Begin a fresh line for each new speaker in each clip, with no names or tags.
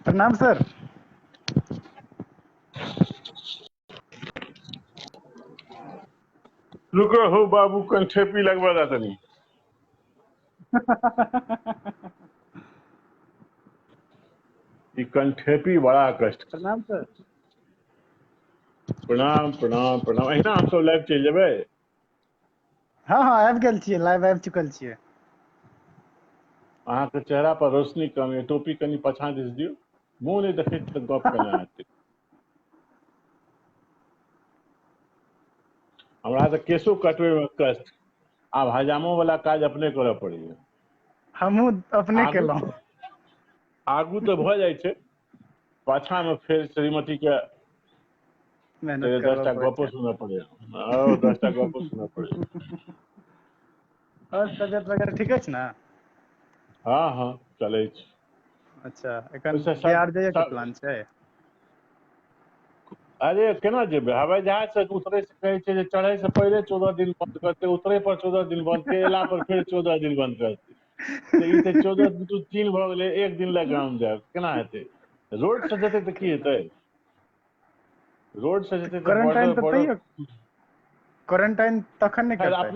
प्रणाम सर।
रुको हो बाबू कंठेपी लगवा था तनी ई कंठेपी बड़ा कष्ट।
प्रणाम सर।
प्रणाम प्रणाम प्रणाम। अहिना हम सब लाइव चल जेबै।
हाँ हाँ आबि गेल छियै, लाइव आबि चुकल छियै।
अहाँ के चेहरा पर रोशनी कम है, टोपी कनी पछा दिस दियो, मुंह नहीं देखै त गप केना हेतै। हमरा तऽ केसो कटबै में कष्ट, आब हजामो वाला काज अपने करऽ पड़ैया।
हमहूँ अपने
आगू
केलहुँ।
आगू तऽ भऽ जाइ छै, पाछा में फेर श्रीमती के
मेहनत करबऽ
10टा
पड़ै
गपो
छै।
सुनऽ पड़ैया। 10टा गपो सुनऽ पड़ैया।
और तबियत वगैरह ठीक अछि ने?
हाँ हाँ चलै छै।
अच्छा, एखन
ओहिसँ
बिहार जाइए के प्लान छै?
अरे केना जेबै, हवाई जहाज से उतरे से कहै छै जे चढ़ै से पहिले 14 दिन बंद करतै, उतरे पर 14 दिन बंद के, एला पर फेर 14 दिन बंद करतै। तऽ ई तऽ 14 दू 3 भऽ गेलै, एक दिन लए गाम जायब केना हेतै? रोड से जेतै तऽ की हेतै? रोड से जेतै तऽ
क्वारंटाइन तऽ
बॉर्डर
तैयो क्वारंटाइन तखन नहीं
खैर
करतै।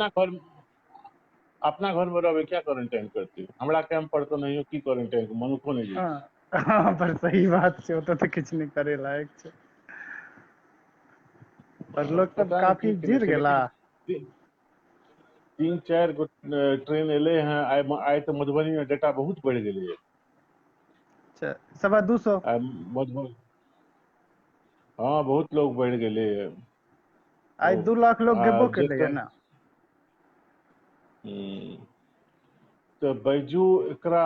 अपना घर में रहबै, क्या क्वारंटाइन करतै? हमरा कैंप पर तो नहियो की क्वारंटाइन, मनुखो नहीं जाइ छै।
हाँ पर सही बात छै, ओतऽ तऽ किछु नहीं करे लायक छै। पर लोग सब
पता नहीं की
काफी
केने
जुड़
छै,
गेला।
लेकिन 3-4 गो ट्रेन एलै हैं आइ तऽ मधुबनी में डेटा बहुत बढ़ि गेलै है।
अच्छा, 250।
मधुबनी हाँ बहुत लोग बढ़ि गेलै है।
आइ 2 लाख लोग गेबो केलैये
जेतऽ
ने।
तऽ बैजू एकरा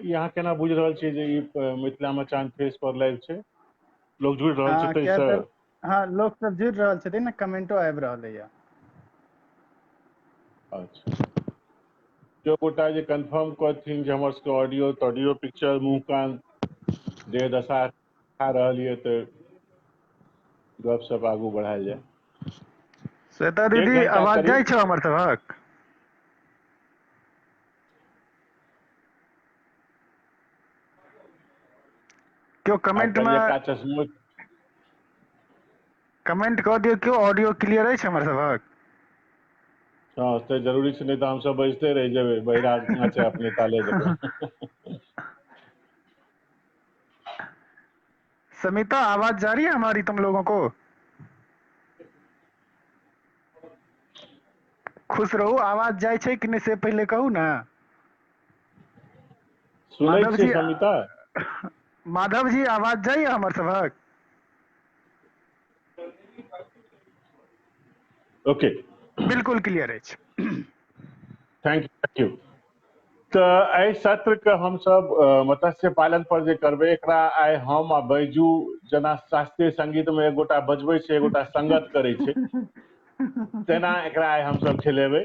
यहाँ केना बुझि रहल छियै जे ई मिथिला मचान फेस पर लाइव छै? लोग जुड़ि रहल छै
हाँ
ताहि
किया
से?
तऽ हाँ लोग सब जुड़ि रहल छथिन ने, कमेंटो आबि रहलै है।
अच्छा, केओ गोटा जे कंफर्म करथिन जे हमर सबके ऑडियो तॉडियो पिक्चर मुँह कान देह दशा खा रहल ये तऽ गप सप आगू बढ़ायल जाय।
श्वेता
एक
दीदी
घंटा
आवाज जाइ
करीब
छौ हमर सबक? क्यों
आइ
कमेंट
करियका
में
चश्मो
कमेंट कऽ दियौ, क्यों ऑडियो क्लियर अछि हमर सबक?
हाँ तऽ जरूरी छै, नहीं तो हम सब बजते रह जेबै, बहिरा नाचे अपने ताले जकाँ।
समिता आवाज जा रही है हमारी तुम लोगों को? खुश रहू, आवाज जाइ छै कि नहीं से पहले कहू ना।
सुनै
माधव
छियै
जी
समिता?
माधव जी आवाज जाइए हमर सबक?
ओके,
बिल्कुल क्लियर अछि।
Thank U. तऽ एहि सत्र के हमसब मत्स्य पालन पर जे करबै, एकरा आइ हम आ बैजू जेना शास्त्रीय संगीत में एक गोटा बजबै छै एक गोटा संगत करै छै, तेना एकरा आइ हमसब खेलेबै।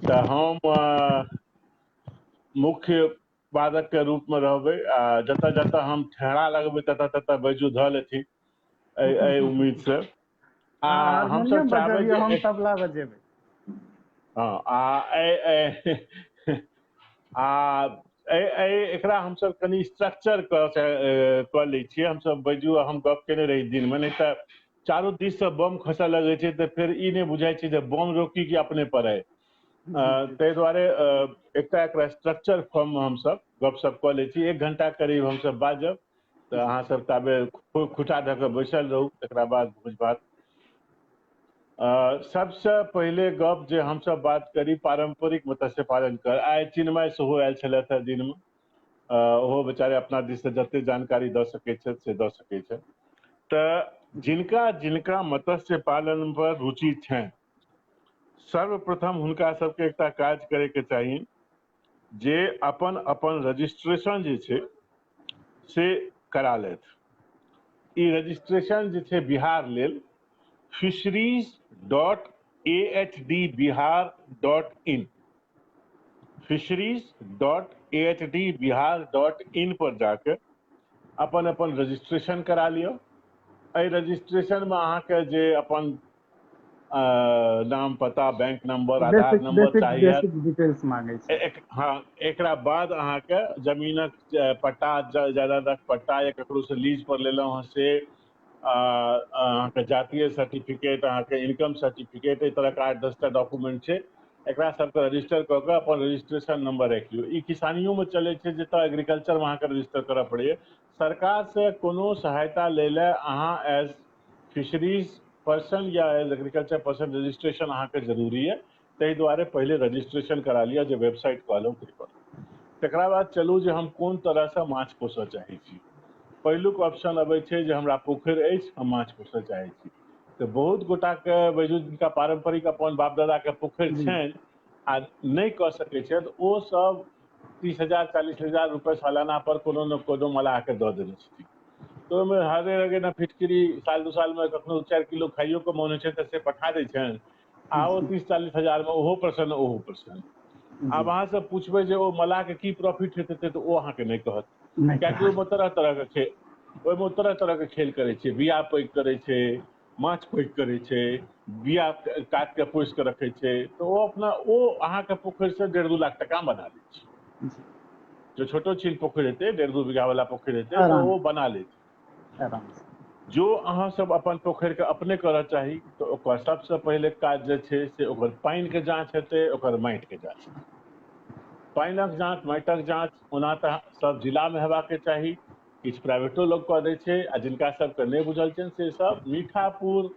तऽ हम मुख्य वादक के रूप में रहबै, आ जतऽ जतऽ हम ठेहरा लगबै ततऽ ततऽ बैजू धऽ लेथिन, एहि उम्मीद से। आ
अहाँ
हमसब
हारमोनियम
चाहबै
बजबियौ,
जे
हम तबला बजेबै।
हाँ एकरा हमसब कनि स्ट्रक्चर कऽ लै छियै। हमसब बैजू हम गप केने रही दिन में, नहीं तऽ चारू दिस से बम खसऽ लगे छै तऽ फेर ई नहीं बुझाई छै जे बम रोकी कि अपने पड़ै। ताहि दुआरे एकरा स्ट्रक्चर फॉर्म में हमसब गपशप कऽ लै छी। 1 घंटा करीब हमसब बाजब तऽ अहाँ सब ताबे खुटा धऽ कऽ बैसल रहू, तकरा बाद भोज भात। सबसे पहिले गप जे हमसब बात करी पारंपरिक मत्स्य पालन कर। आइ चिन्मय सेहो आयल छलथि है दिन में, ओहो बेचारे अपना दिस से जते जानकारी दऽ सकैत छथि से दऽ सकैत छथि। तऽ जिनका जिनका मत्स्य पालन पर रुचि छनि, सर्वप्रथम हुनका सबके एकटा काज करैके चाही जे अपन अपन रजिस्ट्रेशन जे छै से करा लेथि। ई रजिस्ट्रेशन जे छै बिहार लेल fisheries.ahdbihar.in fisheries.ahdbihar.in पर जाके अपन अपन रजिस्ट्रेशन करा लिअ। एहि रजिस्ट्रेशन में अहाँके जे अपन नाम पता बैंक नंबर आधार
बेसिक
नंबर
बेसिक
चाहिए।
बेसिक डिटेल्स मांगे छै।
हाँ एकरा बाद अहाँके जमीनक पट्टा जायदादक पट्टा या ककरो से लीज पर लेलहुँ हँ से अहाँके जातीय सर्टिफिकेट अहाँके इनकम सर्टिफिकेट एहि तरहके 8-10टा डॉक्यूमेंट छै एकरा सबके रजिस्टर कऽ के अपन रजिस्ट्रेशन नंबर राखि लियौ। ई किसानियोमे चलै छै जतऽ एग्रीकल्चरमे अहाँके रजिस्टर करऽ पड़ैए। सरकारसँ कोनो सहायता लै लए अहाँ एज फिशरीज पर्सन या एज एग्रीकल्चर पर्सन रजिस्ट्रेशन अहाँके जरूरी है। ताहि दुआरे पहिले रजिस्ट्रेशन करा लिअ जे वेबसाइट कहलहुँ ताहिपर। तकरा बाद चलू जे हम कोन तरहसँ माछ पोसऽ चाहै छी। पहिलुक ऑप्शन अबै छै जे हमरा पोखरि अछि हम माछ पोसऽ चाहै छी। तऽ बहुत गोटाके बुझू जिनका पारम्परिक अपन बाप दादाके पोखरि
जी
छनि आ नहि कऽ सकै छथि ओ सब 30,000-40,000 रुपए सालाना पर कोनो ने कोनो मलाहके दऽ देने छथिन। तऽ ओहिमे हारे रगे ना फिटकिरी साल 2 सालमे कखनो 4 किलो खाइयोके मोन होइ छै तऽ से पठा दै छनि आ ओ 30-40 हजारमे ओहो प्रसन्न ओहो प्रसन्न।
जी
आब अहाँसँ पूछबै जे ओ मलाहके की प्रॉफिट हेतै तऽ ओ अहाँके नहि कहत,
नहि
कियाकि
कहत।
ओहिमे तरह तरहके खेल ओहिमे तरह तरहके खेल करै छै, बिया पैघ करै छै, माछ पैघ करै छै, बिया काट के पोसि के रखै छै तऽ ओ अहाँके पोखरिसँ 1.5-2 लाख टका बना लै छै।
जी
जो छोटो छीन पोखरि हेतै 1.5-2 बीघा वाला पोखरि हेतै तऽ
आराम
ओ बना लै छै।
आराम से।
जो अहाँ सब अपन पोखरिके अपने करऽ चाही तऽ ओकर सबसँ पहिले काज जे छै से ओकर पानिके जाँच हेतै, ओकर माटिके जाँच हेतै। पानिक जाँच माटिक जाँच ओना तऽ सब जिलामे हेबाक चाही, किछु प्राइवेटो लोक कऽ दै छै आ जिनका सबके नहि बुझल छनि से सब मीठापुर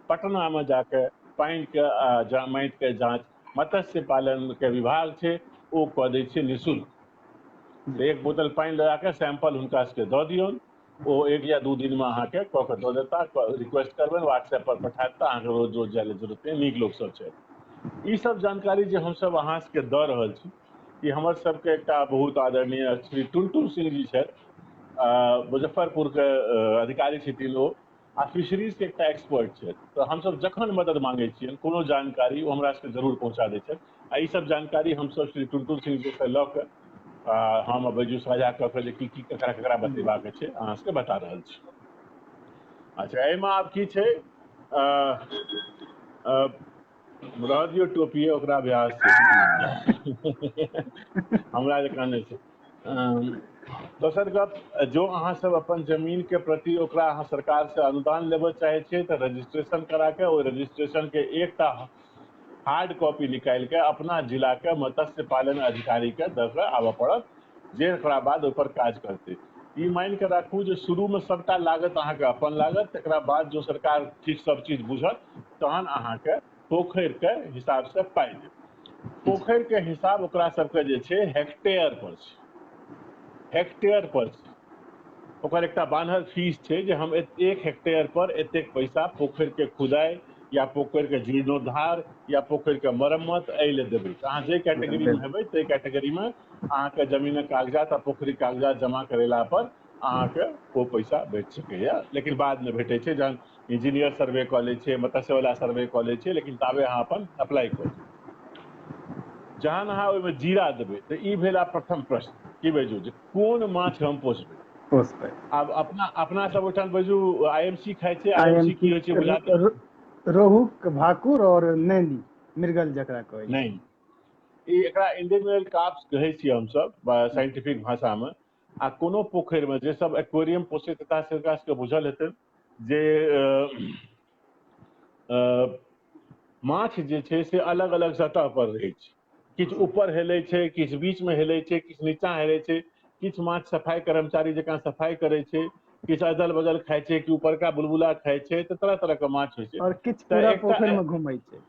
पटनामे जाके पानिके आ माटिके जाँच मत्स्य पालनके विभाग छै ओ कऽ दै छै निःशुल्क।
जी
तऽ 1 बोतल पानि लगा कऽ सैंपल हुनका सबके दऽ दियौन, ओ 1 या 2 दिनमे अहाँके कऽ के दऽ देता, रिक्वेस्ट करबनि व्हाट्सएप पर पठा देता, अहाँके रोज रोज जाय ले जरूरत नहीं, नीक लोक सब छै। ई सब जानकारी जे हमसब अहाँ सबके दऽ रहल छी ई हमर सबके एकटा बहुत आदरणीय श्री टुनटुन सिंह जी छथि, मुजफ्फरपुरके अधिकारी छथिन ओ आ फिशरीजके एकटा एक्सपर्ट छथि। तऽ हमसब जखन मदद मांगै छियनि कोनो जानकारी ओ हमरा सबके जरूर पहुँचा दै छथि आ ई सब जानकारी हमसब श्री टुनटुन सिंह जी से लऽ कऽ हम बैजू साझा कऽ के जे की केकरा केकरा बतेबाक छै अहाँ सबके बता रहल छी। अच्छा एहिमे आब की छै रह दियौ टोपिये ओकरा अभ्यास छै हमरा जकाँ नहि छै। दोसर गप जो अहाँ सब अपन जमीनके प्रति ओकरा अहाँ सरकारसँ अनुदान लेबऽ चाहै छियै तऽ रजिस्ट्रेशन करा के ओहि रजिस्ट्रेशनके एकटा हार्ड कॉपी निकालि के अपना जिलाके मत्स्य पालन अधिकारीके दऽ कऽ आबऽ पड़त जे ओकरा बाद ओहिपर काज करतै। ई मानि कऽ राखू जे शुरूमे सबटा लागत अहाँके अपन लागत, तकरा बाद जो सरकार ठीक सब चीज बुझत तहन अहाँके पोखरिके हिसाबसँ पाइ देत। पोखरिके हिसाब ओकरा सबके जे छै हेक्टेयर पर छै, हेक्टेयर पर छै। ओकर एकटा बान्हल फीस छै जे हम 1 हेक्टेयर पर एतेक पैसा पोखरिके खुदाइ या पोखरिके जीर्णोद्धार या पोखरिके मरम्मत एहि लेल देबै। तऽ अहाँ जे कैटेगरीमे हेबै ताहि कैटेगरीमे अहाँके जमीनक कागजात आ पोखरिक कागजात जमा करेला पर अहाँके ओ पैसा भेट सकैए, लेकिन बादमे भेटै छै जहन इंजीनियर सर्वे कऽ लै छै, मत्स्यवला सर्वे कऽ लै छै, लेकिन ताबे अहाँ अपन अप्लाई कऽ दियौ। जहन अहाँ ओहिमे जीरा देबै तऽ ई भेल आब प्रथम प्रश्न की बुझू जे कोन माछ हम पोसबै।
पोसबै।
आब अपना सब ओहिठाम बुझू IMC खाइ छै, IMC
IMC
की होइ छै बुझाते
रोहू भाकुर और नैनी मृगल जकरा कहै छै।
नहीं ई एकरा इंडियन कार्प्स कहै छियै हमसब साइंटिफिक भाषामे। आ कोनो पोखरिमे जे सब एक्वेरियम पोषैत हेताह से हुनका सबके बुझल हेतै जे माछ जे छै से अलग अलग सतह पर रहै छै, किछु ऊपर हेलै छै, किछु बीचमे हेलै छै, किछु नीचाँ हेलै छै, किछु माछ सफाई कर्मचारी जकाँ सफाई करै छै, किछु अदल बदल खाइ छै, कि ऊपरका बुलबुला खाइ छै, तऽ तरह तरहके माछ होइ छै।
और किछु
तऽ
पूरा
एकटा
पोखरि में घूमै छै।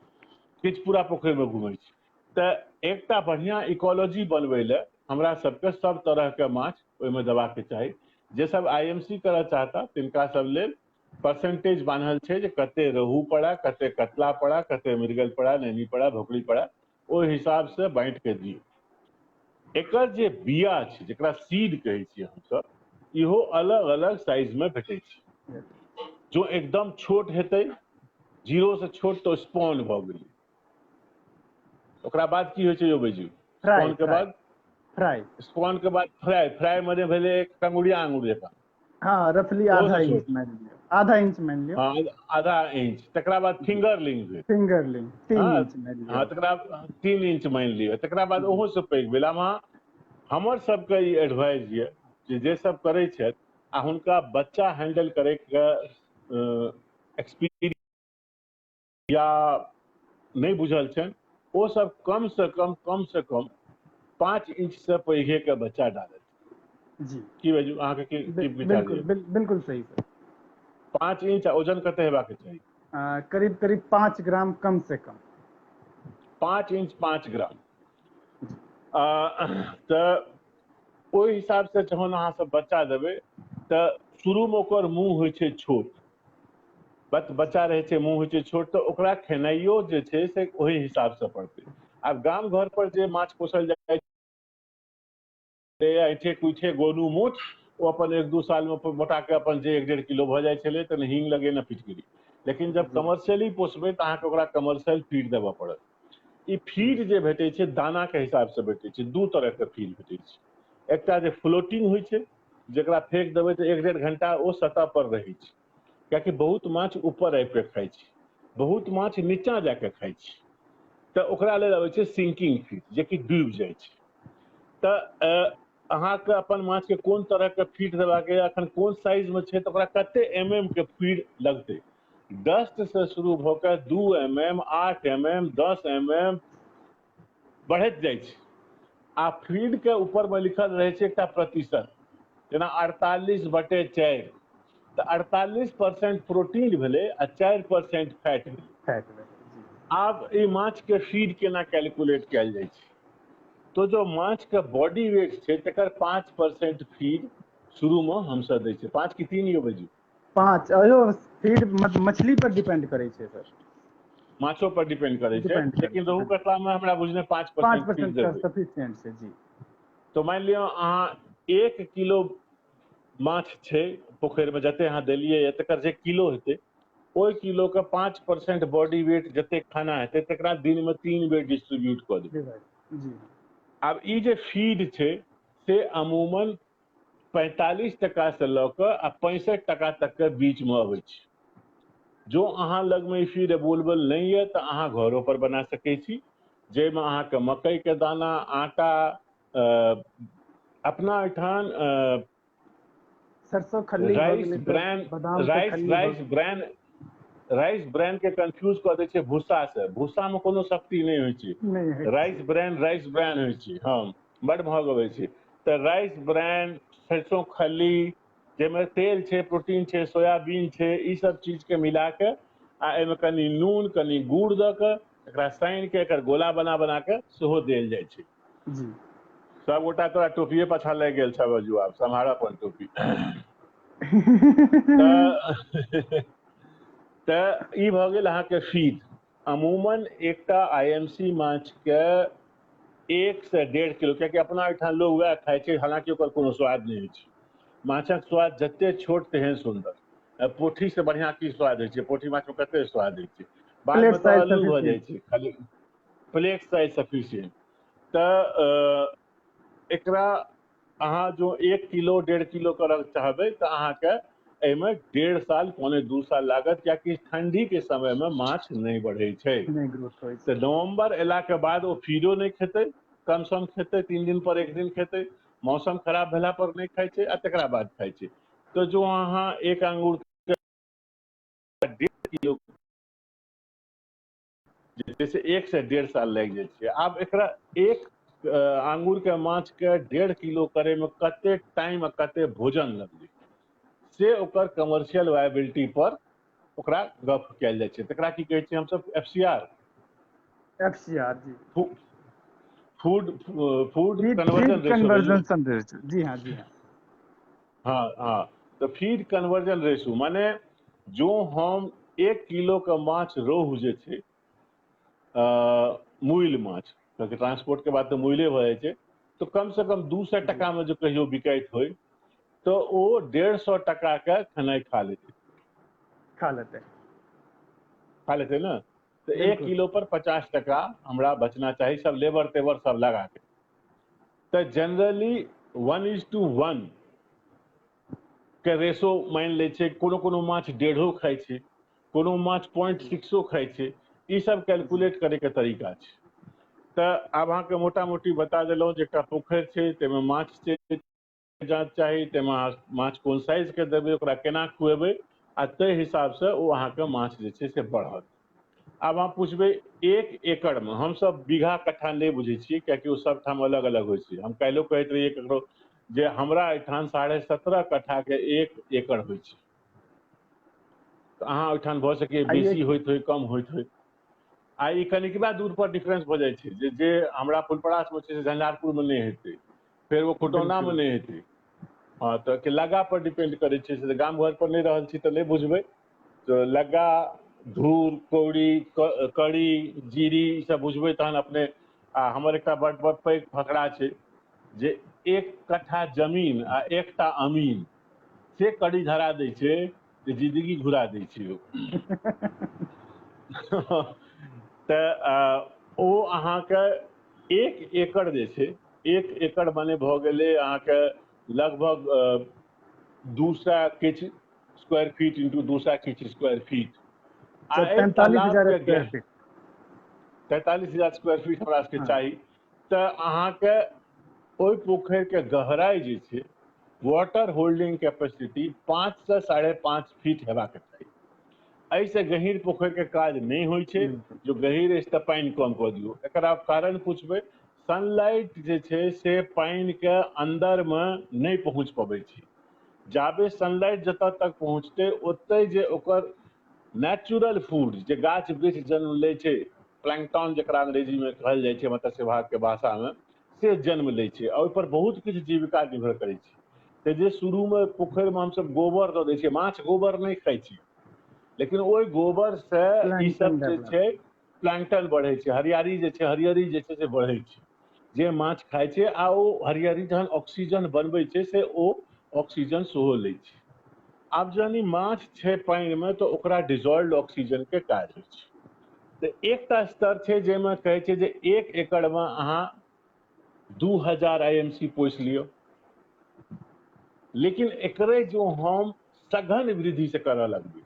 किछु पूरा पोखरिमे घूमै छै। तऽ एकटा बढ़िआँ इकोलॉजी बनबै लए हमरा सबके सब तरहके माछ ओहिमे देबाक चाही। जे सब IMC करऽ चाहता तिनका सब लेल परसेंटेज बान्हल छै जे कते रोहू पड़ा, कते कतला पड़ा, कते मृगल पड़ा, नैनी पड़ा, भोकरी पड़ा, ओहि हिसाबसँ बाँटि कऽ दियौ। एकर जे बिया छै जेकरा सीड कहै छियै हमसब, इहो अलग अलग साइजमे भेटै छै। जो एकदम छोट हेतै, जीरोसँ छोट तऽ स्पॉन भऽ गेलै। ओकरा बाद की होइ छै यौ बैजू,
फ्राई
स्पॉनके
फ्राई
बाद
फ्राई
स्पॉनके बाद फ्राई, फ्राई मने भेलै एक अंगुरिया आंगुर जकाँ।
हाँ रफली
ओहो
आधा
से
इंच
छोट।
मान लियो, आधा इंच मान लियो।
हाँ आधा इंच, तकरा बाद फिंगरलिंग भेल।
फिंगरलिंग 3
हाँ
इंच मान
हाँ
लियो।
तकरा 3 इंच मानि लिअ, तकरा बाद
जी
ओहो से पैघ भेल। हमर सबके ई एडवाइस ये जे सब करै छथि आ हुनका बच्चा हैंडल करैके एक्सपीरियंस या नहीं बुझल छनि, ओ सब कम से कम 5 इंच से पैघे के बच्चा डालत।
जी
की बाजू अहाँके की विचार
बिल्कुल
ये?
बिल्कुल सही सर।
5 इंच आ ओजन कते हेबाक चाही?
करीब करीब 5 ग्राम कम से कम।
5 इंच 5 ग्राम। तऽ ओहि हिसाब से जहन अहाँ सब बच्चा देबै तऽ शुरूमे ओकर मुंह होइ छै छोट, बच्चा रहै छै मुंह होइ छै छोट, तऽ ओकरा खेनाइयो जे छै से ओहि हिसाब से पड़तै। आब गाम घर पर जे माछ पोसल जाइ छै ऐठे कुइठे गोनू मूठ, ओ अपन 1-2 साल में मोटा के अपन जे 1-1.5 किलो भऽ जाइ छलै तऽ हींग लगे न फिटकिरी। लेकिन जब
जी
कमर्शियली पोसबै तऽ अहाँके ओकरा कमर्शियल फीड देबऽ पड़त। ई फीड जे भेटै छै दाना के हिसाब से भेटै छै, 2 तरह के फीड भेटै छै। एकटा जे फ्लोटिंग होइ छै, जेकरा फेंक देबै तऽ 1-1.5 घंटा ओ सतह पर रहै छै, कियाकि बहुत माछ ऊपर आबि के खाइ छै, बहुत माछ नीचाँ जाके खाइ छै, तऽ ओकरा लेल अबै छै सिंकिंग फीड, जेकि डूबि जाइ छै। तऽ अहाँके अपन माछके कोन तरहके फीड देबाक यऽ, एखन कोन साइजमे छै, तऽ ओकरा कते के फीड लगतै। 10 से शुरू भऽ कऽ 2 8 10 बढ़ैत जाइ छै। आ फीड के ऊपर में लिखल रहै छै एकटा प्रतिशत, जेना 48/4, तऽ 48% प्रोटीन भेलै आ 4% फैट भेलै।
फैट भेलै जी।
आब ई माछ के फीड केना कैलकुलेट कयल जाइ छै, तो जो माछ के बॉडी वेट छै तकर 5% फीड शुरू में हमसब दै छै। 5 की 3 यौ बाजू?
5 अयो फीड मछली पर डिपेंड करै छै सर।
माछो पर डिपेंड करै छै,
डिपेंड करै
लेकिन
छै
रोहू
हाँ।
कतला में हमरा बुझने 5% फीड
5% का
देबै।
सफिशिएंट छै जी।
तो मानि लिअ अहाँ 1 किलो माछ छै पोखरि में, जते अहाँ देलियै तकर जे किलो हेतै, ओहि किलो के 5% बॉडी वेट जते खाना हेतै तकरा दिन में 3 बेर डिस्ट्रीब्यूट कऽ देबै।
जी
आब ई जे फीड छै से अमूमन 45 टका से लऽ कऽ आ 65 टका तक के बीच में अबै छै। जो अहाँ लग में ई फीड अवेलेबल नहीं है तऽ अहाँ घरों पर बना सकै छी, जाहिमे अहाँके मकई के दाना, आटा, अपना एहिठाम
सरसों खल्ली भऽ
राइस
गेलै सर,
ब्रान
बादाम के
राइस
खल्ली भऽ
राइस
गेलै।
ब्रान राइस ब्रान के कंफ्यूज कऽ दै छै भूस्सा से। भूस्सा में कोनो शक्ति नहीं होइ छै,
नहीं है
राइस ब्रान होइ छै। हाँ बड महग अबै छै। तऽ राइस ब्रान, सरसों खल्ली, जाहिमे तेल छै, प्रोटीन छै, सोयाबीन छै, ई सब चीज के मिला के आ एहिमे कनि नून कनि गुड़ दऽ कऽ एकरा सानि के एकर गोला बना बना के सेहो देल जाइ छै।
जी
सबगोटा तोरा टोपिये पाछा लागि गेल छ बाजू, आब सम्हारऽ अपन टोपी। तऽ तऽ ई भऽ गेल अहाँके फीड। अमूमन एकटा आईएमसी माछ के 1 से 1.5 किलो, कियाकि अपना एहिठाम लोग वएह खाइ छै, हालांकि ओकर कोनो स्वाद नहीं होइ छै। माछक स्वाद जते छोट तेहन सुन्दर। पोठी से बढ़िया की स्वाद होइ छै? पोठी माछ में कते स्वाद होइ छै, बाद
प्लेट
में तऽ
साइज
अल्लू भऽ जाइ
सफिशिएंट।
छै खाली। Plate size sufficient. तऽ एकरा अहाँ जो 1 किलो 1.5 किलो करऽ चाहबै तऽ अहाँके एहिमे 1.5 साल पौने 2 साल लागत, कियाकि ठंडी के समय में माछ नहीं बढ़ै छै।
नहीं ग्रोथ होइ
तऽ
छै।
नवंबर एला के बाद ओ फीडो नहीं खेतै, कम सम खेतै, 3 दिन पर 1 दिन खेतै, मौसम खराब भेला पर नहीं खाइ छै आ तकरा बाद खाइ छै। तो जो अहाँ एक अंगूर के 1.5 किलो जैसे 1 से 1.5 साल लागि जाइ छै। आब एकरा एक आंगूर के माछ के 1.5 किलो करे में कते टाइम आ कते भोजन लगलै, से ओकर कमर्शियल वायबिलिटी पर ओकरा गप कयल जाइ छै। तकरा की कहै छियै हमसब? FCR,
FCR जी।
Food food
feed
conversion ratio बाजू।
कन्वर्जन रेशियो जी हाँ जी हाँ।
हाँ हाँ, तो फीड कन्वर्जन रेशो माने जो हम 1 किलो के माछ रोहू जे छै, मूल माछ, क्योंकि ट्रांसपोर्ट के बाद तो मूले भऽ जाइ छै, तो कम से कम 200
जी
टका में जो कहियो बिकाइत होय तो ओ 150 टका के खेनाइ खा लेतै। खा लेतै ना? तो 1
बिल्कुल।
किलो पर 50 टका हमरा बचना चाही, सब लेबर तेबर सब लगा के। तो जनरली 1:1 के रेशो मान ले छे, कोनो माछ 1.5 खाय छे, कोनो माछ 0.6 खाय छे, ई सब कैलकुलेट करे के तरीका छे। तो आब अहाँ के मोटा मोटी बता देलहुँ जे एकटा पोखरि छै, ताहिमे माछ छै, जांच चाही, ताहिमे माछ कोन साइज के देबै, ओकरा केना खुएबै, आ ताहि हिसाब से ओ अहाँके माछ जे छै से बढ़त। आब अहाँ पूछबै 1 एकड़ में, हम सब बीघा कट्ठा नहीं बुझे छियै, कियाकि ओ सब ठाम अलग अलग होइ छै। हम काल्हिओ कहैत रहियै ककरो जे हमरा एहिठाम 17.5 कट्ठा के 1 एकड़ होइ छै। तो अहाँ ओहिठाम भऽ सकैए
आइए
बेसी होइत होइ, कम होइत होइ। आ ई कनिकबा दूर पर डिफरेंस भऽ जाइ छै, जे हमरा फुलपरास में छै से झंझारपुर में नहीं हेतै, फेर वो खुटौना में
बिल्कुल
नहीं हेतै। हाँ, तो कि लग्गा पर डिपेंड करै छै, से गाम घर पर नहीं रहल छी तऽ नहीं बुझबै। तो लग्गा, धूर, कौड़ी, कड़ी, जीरी ई सब बुझबै तहन अपने। आ हमर एकटा बड़ पैघ फकरा छै जे 1 कट्ठा जमीन आ एकटा अमीन से कड़ी धरा दै छै जे जिंदगी घुरा दै छै ओ। तऽ ओ अहाँके 1 एकड़ जे छै, 1 एकड़ मने भऽ गेलै अहाँके लगभग 200 किछ स्क्वायर फीट इंटू 200 किछ स्क्वायर फीट। आ एहि
43,000
तालाब के
स्क्वायर फीट।
43,000 स्क्वायर फीट हमरा सबके
हाँ।
चाही। तऽ अहाँके ओहि पोखरि के गहराई जे छै, वाटर होल्डिंग कैपेसिटी 5 से 5.5 फीट हेबाक चाही। एहिसँ गहींर पोखरि के काज नहीं होइ छै।
बिल्कुल
जो गहींर अछि तऽ पानि कम कऽ दियौ। एकरा कारण पूछबै, सनलाइट जे छै से पानि के अंदर में नहीं पहुँच पबै छै। जाबे सनलाइट जतऽ तक पहुँचतै, ओतै जे ओकर नेचुरल फूड जे गाछ वृक्ष जन्म लै छै, प्लैंकटन जकरा अंग्रेजी में कहल जाइ छै मत्स्य विभाग के भाषा में, से जन्म लै छै। और ओहिपर बहुत किछु जीविका निर्भर करै छै। तऽ जे शुरू में पोखरि में हमसब गोबर दऽ दै छियै, माछ गोबर नहीं खाइ छै, लेकिन ओहि गोबर से ई
प्लैंकटन
सब जे
डेवलप।
छै प्लैंकटन बढ़ै छै, हरियाली जे छै, हरियरी जे छै से बढ़ै छै, जे माछ खाइ छै। आ ओ हरियरी जहन ऑक्सीजन बनबै छै से ओ ऑक्सीजन सेहो लै छै। आब जहन ई माछ छै पानि में, तऽ ओकरा डिजॉल्व ऑक्सीजन के काज होइ छै। तऽ एकटा स्तर छै जाहिमे कहै छै जे 1 एकड़ में अहाँ 2000 IMC पोसि लियौ। लेकिन एकरे जो हम सघन वृद्धि से करऽ लगबै,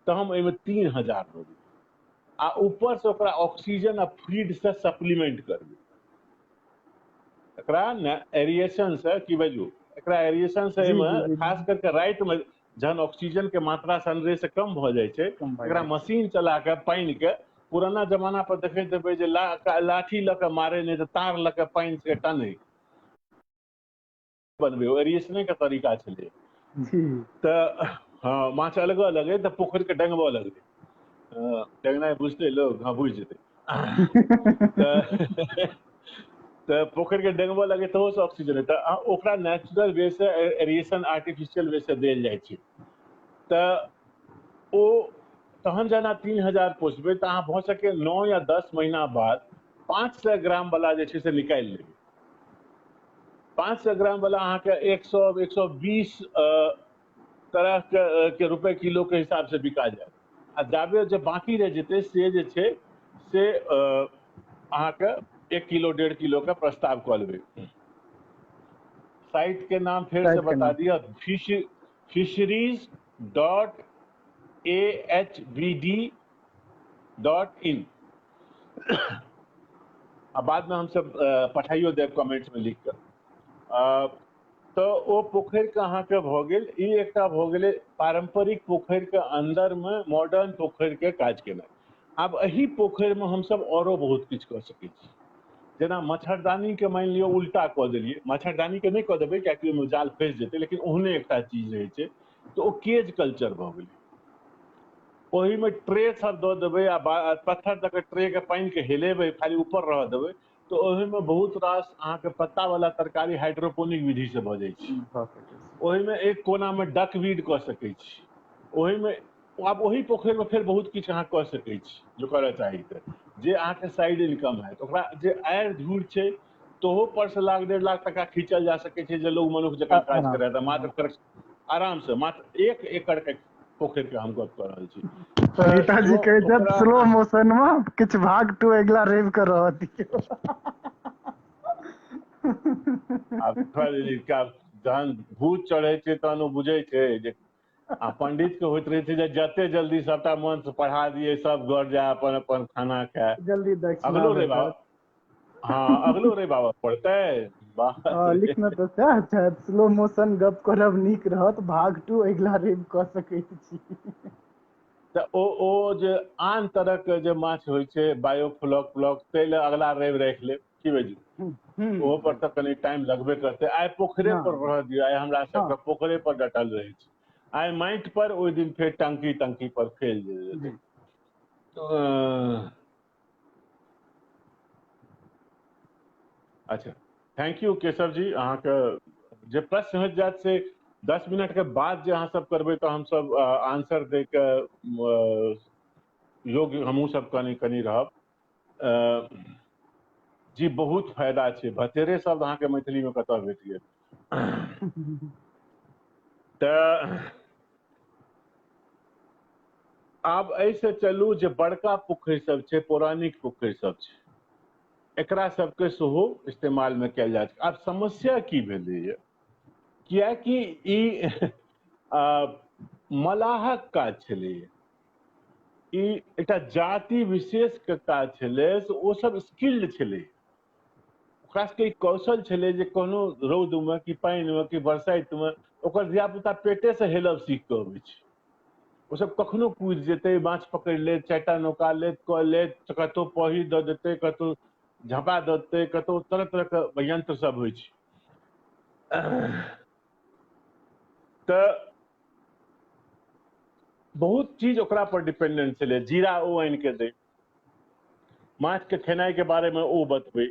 तऽ हम एहिमे 3000 दऽ देबै, आ ऊपर से ओकरा ऑक्सीजन आ फीड से सप्लीमेंट करबै। एकरा एरिएशन से की बाजू, एकरा एरिएशन से
जी जी
एहिमे
जी
खास करके राति में जहन ऑक्सीजन के मात्रा सनरे से कम भऽ जाइ छै,
कम भऽ
एकरा
जाइ छै।
मशीन चला के पानि के, पुराना जमाना पर देखैत हेबै जे लाठी लऽ के मारे नहीं तऽ तार लऽ के पानि से टनै बनबै, ओ एरिएशने के तरीका छलै।
जी
तऽ हाँ, माछ अलगऽ लगै तऽ पोखरि के डेंगबऽ लगलै। डेंगनाइ बुझतै लोग, हाँ बुझि जेतै। तऽ तऽ पोखरि के डेंगबऽ लगे तऽ ओहो से ऑक्सीजन है, तऽ ओकरा नेचुरल वे से एरिएशन आर्टिफिशियल वे से देल जाइ छै। तऽ ओ तहन जेना 3000 पोसबै तऽ अहाँ भऽ सके 9 या 10 महीना बाद 500 ग्राम वाला जे छै से निकालि लेबै। 500 ग्राम वाला अहाँके 100 120 तरह के रुपए किलो के हिसाब से बिका जायत। आ जाबे जे बाकी रह जेतै से जे छै से अहाँके 1 किलो 1.5 किलो के प्रस्ताव कऽ लेबै। साइट के नाम फेर से
साइट के
बता
नाम
दिया, fisheries.ahbd.in। आ बाद में हम सब पठाइयो देव कमेंट्स में लिख कर। तो ओ पोखरि के अहाँके भऽ गेल, ई एकटा भऽ गेलै पारंपरिक पोखरि के अंदर में मॉडर्न पोखरि के काज केनाइ। आब एही पोखरि में हमसब औरो बहुत किछु कऽ सकै छी। जेना मच्छरदानी के मानि लिअ उल्टा कऽ देलियै, मच्छरदानी के नहि कऽ देबै कियाकि ओहिमे जाल फंसि जेतै, लेकिन ओहने एकटा चीज रहै छै, तऽ ओ केज कल्चर भऽ गेलै। ओही में ट्रे सब दऽ देबै आ पत्थर दऽ के ट्रे के पानि के हिलेबै, खाली ऊपर रहऽ देबै, तऽ ओही में बहुत रास अहाँके पत्ता वाला तरकारी हाइड्रोपोनिक विधि से भऽ जाइ छै।
भऽ सकै छै।
ओही में एक कोना में डकवीड कऽ सकै छी। ओही में आब ओही पोखरि में फेर बहुत किछु अहाँ कऽ सकै छी जो करऽ चाही तऽ, जे अहाँके साइड इनकम हैत। ओकरा जे आड़ि धूर छै तोहो पर से 1 लाख 1.5 लाख टका खींचल जा सकै छै, जे लोग मनुख जकाँ काज
आराम
करे,
से
मात्र आराम से मात्र 1 एकड़ के पोखरि के हम गप कऽ रहल छी।
सविता
तऽ
जी
जो
कहै छथि
ओकरा
स्लो मोशन में किछु भाग 2 अगिला रवि के रहऽ दियौ।
आब जहन भूत चढ़ै छै तहन ओ बुझै छै जे आ पंडित के होइत रहे छै जे जते जल्दी सबटा मंत्र पढ़ा दिए सब घर जाए अपन अपन खाना खाए
जल्दी दक्षिणा
अगलो रे बाबा
भेटत।
हाँ अगलो रे बाबा पढ़तै बाप रे
लिखना तऽ सएह छथि, स्लो मोशन गप करब नीक रहत, भाग 2 अगिला रवि कऽ सकैत छी।
तऽ ओ जे आन तरह के जे माछ होइ छै बायोफ्लॉक फ्लॉक ताहि लए अगला रवि राखि लेब की बुझलियै। ओहो पर तऽ कनि टाइम लगबे करतै। आइ पोखरे पर
हँ
रह दियौ, आइ हमरा सबके
हँ
पोखरे पर डटल रहै छै। आइ माटि पर, ओहि दिन फेर टंकी टंकी पर खेल जेतै।
जी
अच्छा, थैंक यू केशव जी। अहाँके जे प्रश्न होइत जायत से 10 मिनट के बाद जे अहाँ सब करबै तऽ हम सब आंसर दै के योग्य हमहूँ सब कनि कनि रहब। जी बहुत फायदा छै, भतेरे शब्द अहाँके मैथिलीमे कतऽ भेट गेल। तऽ आब एहिसँ चलू जे बड़का पोखरि सब छै, पौराणिक पोखरि सब छै, एकरा सबके सेहो इस्तेमालमे कयल जाइत छै। आब समस्या की भेलैए, किएकि ई मलाहक काज छलैए, ई एकटा जाति विशेषके काज छलै, से ओ सब स्किल्ड छलै, ओकरा सबके ई कौशल छलै जे कोनो रौदमे कि पानिमे कि बरसाइतमे ओकर धियापुता पेटेसँ हेलब सीख कऽ अबै छै। ओसब कखनो कूदि जेतै, माछ पकड़ि लेत, 4टा नौका लेत, कऽ लेत, कतहु पही दऽ देतै, कतहु झपा दऽ देतै, कतहु तरह तरहके यंत्र सब होइ छै। तऽ बहुत चीज ओकरा पर डिपेंडेंट छलै। जीरा ओ आनि के दै, माछ के खेनाइ के बारे में ओ बतबै,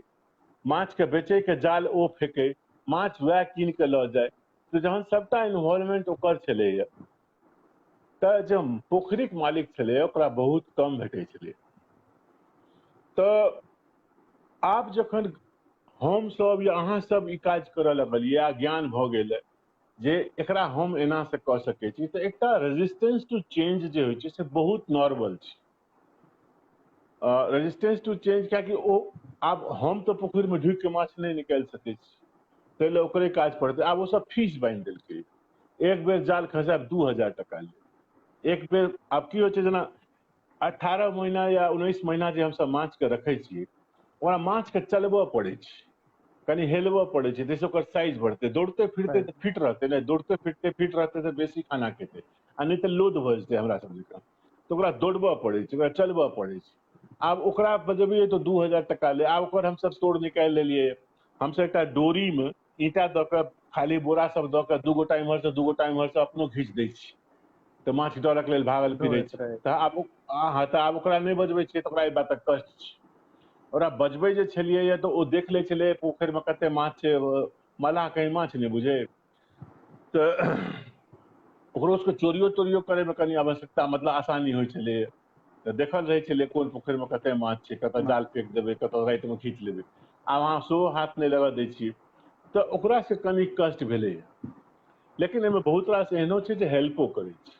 माछ के बेचै के जाल ओ फेंकै, माछ वएह कीन के लऽ जाय। तऽ जहन सबटा इन्वॉल्वमेंट ओकर छलैए, तऽ जे पोखरिक मालिक छलै ओकरा बहुत कम भेटै छलै। तऽ आब जखन हमसब या अहाँ सब ई काज करऽ लगलियै आ ज्ञान भऽ गेलै जे एकरा हम एना से कऽ सकै छी, तऽ एकटा रेजिस्टेंस टू चेंज जे होइ छै से बहुत नॉर्मल छै। रेजिस्टेंस टू चेंज किएकि ओ आब हम तऽ पोखरिमे ढुकि कऽ माछ नहि निकालि सकै छी, ताहि लए ओकरे काज पड़तै। आब ओसब फीस बान्हि देलकै, एक बेर जाल खसायब 2000 टका लेब, एक बेर। आब की होइ छै, जेना 18 महीना या 19 महीना जे हमसब माछके रखै छियै, ओकरा माछके चलबऽ पड़ै छै, कनि हेलबऽ पड़ै छै, जाहिसँ ओकर साइज बढ़तै। दौड़ते फिरतै तऽ फिट रहतै ने, दौड़ते फिरतै फिट रहतै तऽ बेसी खाना खेतै, आ नहि तऽ लोद भऽ जेतै हमरा सब जकाँ। तऽ ओकरा दौड़बऽ पड़ै छै, ओकरा चलबऽ पड़ै छै। आब ओकरा बजबियै तऽ 2000 टका ले। आब ओकर हमसब तोड़ निकालि लेलियै। हमसब एकटा डोरीमे ईंटा दऽ कऽ, खाली बोरा सब दऽ कऽ, 2 गोटा इम्हर से 2 गोटा इम्हर से अपनो घींच दै छी, तऽ माछ डरक लेल भागल फिरै
दौड़ैत
छै।
रहै।
तऽ आब ओकरा नहि बजबै छियै तऽ ओकरा ई बातक कष्ट छै। ओकरा बजबै जे छलियै तऽ ओ देख लै छलै पोखरिमे कते माछ छै, मल्लाह कहीं माछ नहि बुझै। तऽ ओकरो सबके चोरियो तोरियो करैमे कनि आवश्यकता, मतलब आसानी होइ छलै। तऽ देखल रहै छलै कोन पोखरिमे कते माछ छै, कतऽ जाल फेंक देबै, कतऽ रातिमे खींच लेबै। आब अहाँ सेहो हाथ नहि लगऽ दै छियै, तऽ ओकरासँ कनि कष्ट भेलैए। लेकिन एहिमे बहुत रास एहनो छै जे हेल्पो करै छै।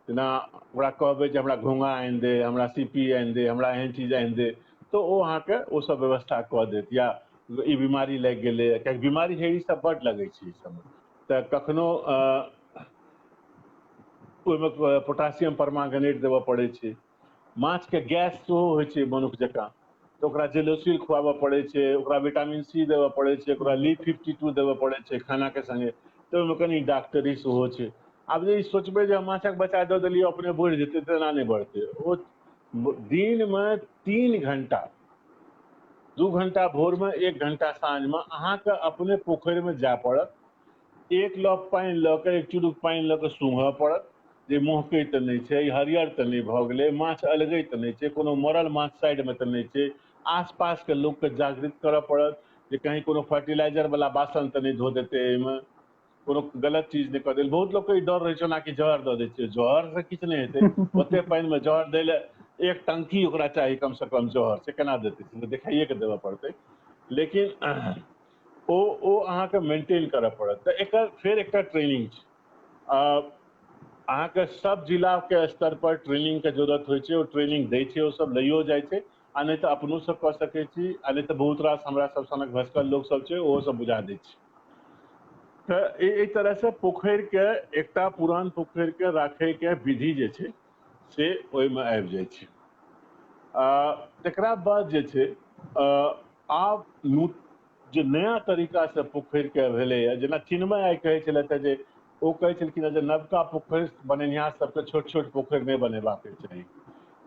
जेना ओकरा कहबै जे हमरा घोंघा आनि दे, हमरा सीपी आनि दे, हमरा एहन चीज आनि दे, तऽ ओ अहाँके ओ सब व्यवस्था कऽ देत। या ई बीमारी लागि गेलै, कियाकि बीमारी हे ई सब बड्ड लगै छै ई सबमे, तऽ कखनो ओहिमे पोटासियम परमांगनेट देबऽ पड़ै छै। माछके गैस सेहो होइ छै मनुख जकाँ, तऽ ओकरा जेलोसिल खुआबऽ पड़ै छै, ओकरा विटामिन सी देबऽ पड़ै छै, ओकरा ली52 देबऽ पड़ै छै खानाके संगे। तऽ ओहिमे कनि डॉक्टरी सेहो छै। आब जे ई सोचबै जे माछक बच्चा दऽ देलियै अपने बढ़ि जेतै, तऽ एना नहि बढ़तै। ओ दिनमे 3 घंटा, 2 घंटा भोरमे, 1 घंटा साँझमे अहाँके अपने पोखरिमे जाय पड़त। एक लॉग पानि लऽ कऽ, एक चुरुक पानि लऽ कऽ सूंघऽ पड़त जे महकै तऽ नहि छै, हरियर तऽ नहि भऽ गेलै, माछ अलगै तऽ नहि छै, कोनो मरल माछ साइडमे तऽ नहि छै। आसपासके लोकके जागृत करऽ पड़त जे कहीं कोनो फर्टिलाइजर वाला बासन तऽ नहि धो देतै एहिमे, कोनो गलत चीज नहि कऽ देल। बहुत लोकके ई डर रहै छै ओना कि जहर दऽ दै छै, जहर से किछु नहि हेतै। ओते पानिमे जहर दै लए 1 टंकी ओकरा चाही कम से कम जहर, से केना देतै, से तऽ देखाइए के देबऽ पड़तै। लेकिन ओ अहाँके मेंटेन करऽ पड़त। तऽ एकर फेर एकटा ट्रेनिंग छै। अहाँके सब जिलाके स्तर पर ट्रेनिंग के जरूरत होइ छै, ओ ट्रेनिंग दै छै, ओ सब लइयो जाइ छै। आ नहि तऽ अपनो सब कऽ सकै छी, आ नहि तऽ बहुत रास हमरा सब सनक भसकल लोक सब छै, ओहो सब बुझा दै छै। तो एहि तरह से पोखरि के एकटा पुरान पोखरि के राखै के विधि जे छै से ओहिमे आबि जाइ छै। तकरा बाद जे छै आब जे नया तरीका से पोखरि के भेलैए, जेना चिन्मय आइ कहै छलथि जे ओ कहै छलखिन जे नवका पोखरि बनेनिहार सबके छोट छोट पोखरि नहि बनेबाक चाही,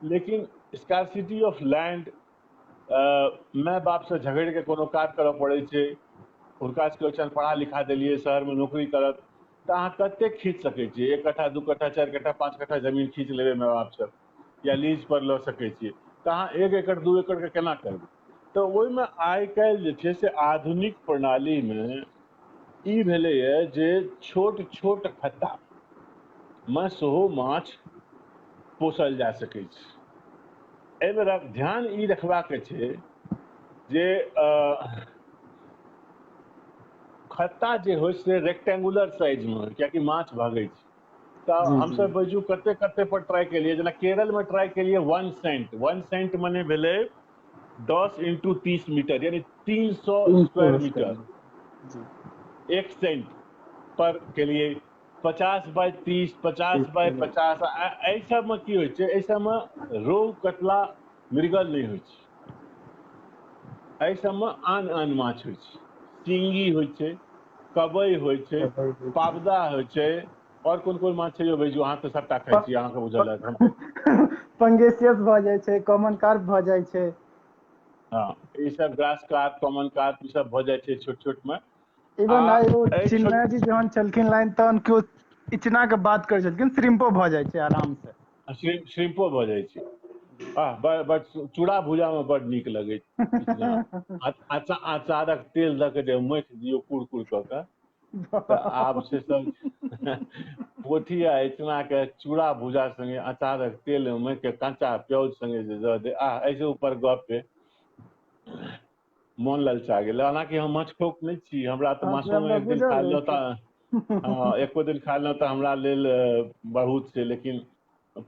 लेकिन स्कार्सिटी ऑफ लैंड, माय बाप से झगड़ि के कोनो काज करऽ पड़ै छै, हुनका सबके ओहिठाम पढ़ा लिखा देलियै, शहरमे नौकरी करत, तऽ अहाँ कतेक खींच सकै छियै? 1 कट्ठा 2 कट्ठा 4 कट्ठा 5 कट्ठा जमीन खींच लेबै माय बाप सब, या लीज पर लऽ सकै छियै, तऽ अहाँ 1 एकड़ 2 एकड़ के केना करबै? तऽ ओहिमे आइ काल्हि जे छै से आधुनिक प्रणालीमे ई भेलैए जे छोट छोट खत्तामे सेहो माछ पोसल जा सकै छै। एहिमे ध्यान ई रखबाक छै जे खत्ता जे होइ से रेक्टेंगुलर साइजमे होइ, कियाकि माछ भागै छै। तऽ
जी जी
हमसब बुझू कते कते पर ट्राई केलिए, जेना केरल में ट्राई केलिए 1 सेंट। 1 सेंट मने भेलै 10 × 30 मीटर, यानी 300 स्क्वायर
300
मीटर।
जी
1 सेंट पर केलिए, 50 बाय 30, 50 बाय 50। एहि सबमे की होइ छै, एहि सबमे रोहु कतला मृगल नहि होइ छै, एहि सबमे आन आन माछ होइ छै, सिंगी होइ छै, कबई होइ छै, पाबदा होइ छै, और कोन कोन माछ छै यौ भेजू? अहाँ तऽ सबटा खाइ छी, अहाँके बुझल हैत, हम तऽ
पंगेसियस भऽ जाइ छै, कॉमन कार्प भऽ जाइ छै।
हाँ, ई सब ग्रास कार्प, कॉमन कार्प ई सब भऽ जाइ छै छोट छोटमे।
इवन आइ ओ
एहि छोट
चिन्मय जी जहन छलखिन लाइन तहन केओ इचना के बात करै छलखिन, श्रिम्पो भऽ जाइ छै आराम से।
श्रिम्पो भऽ जाइ छै। बड़ चूड़ा भुजामे बड़ नीक लगै छै इचना। अचारक तेल दऽ के जे माखि दियौ कुरकुर कऽ के, तऽ आब से सब पोठी आ इचना के चूड़ा भुजा संगे अचारक तेल में माखि के कांचा प्याज संगे जे दऽ दे, एहिसे ऊपर गप के मोन ललचा गेल। हालांकि हम माछखोक नहि छी, हमरा तऽ
से
माछोमे
हमरा
एक दिन खा
बुझल
लेलहुँ
अछि।
तऽ एको दिन खा लेलहुँ तऽ हमरा लेल बहुत छै, लेकिन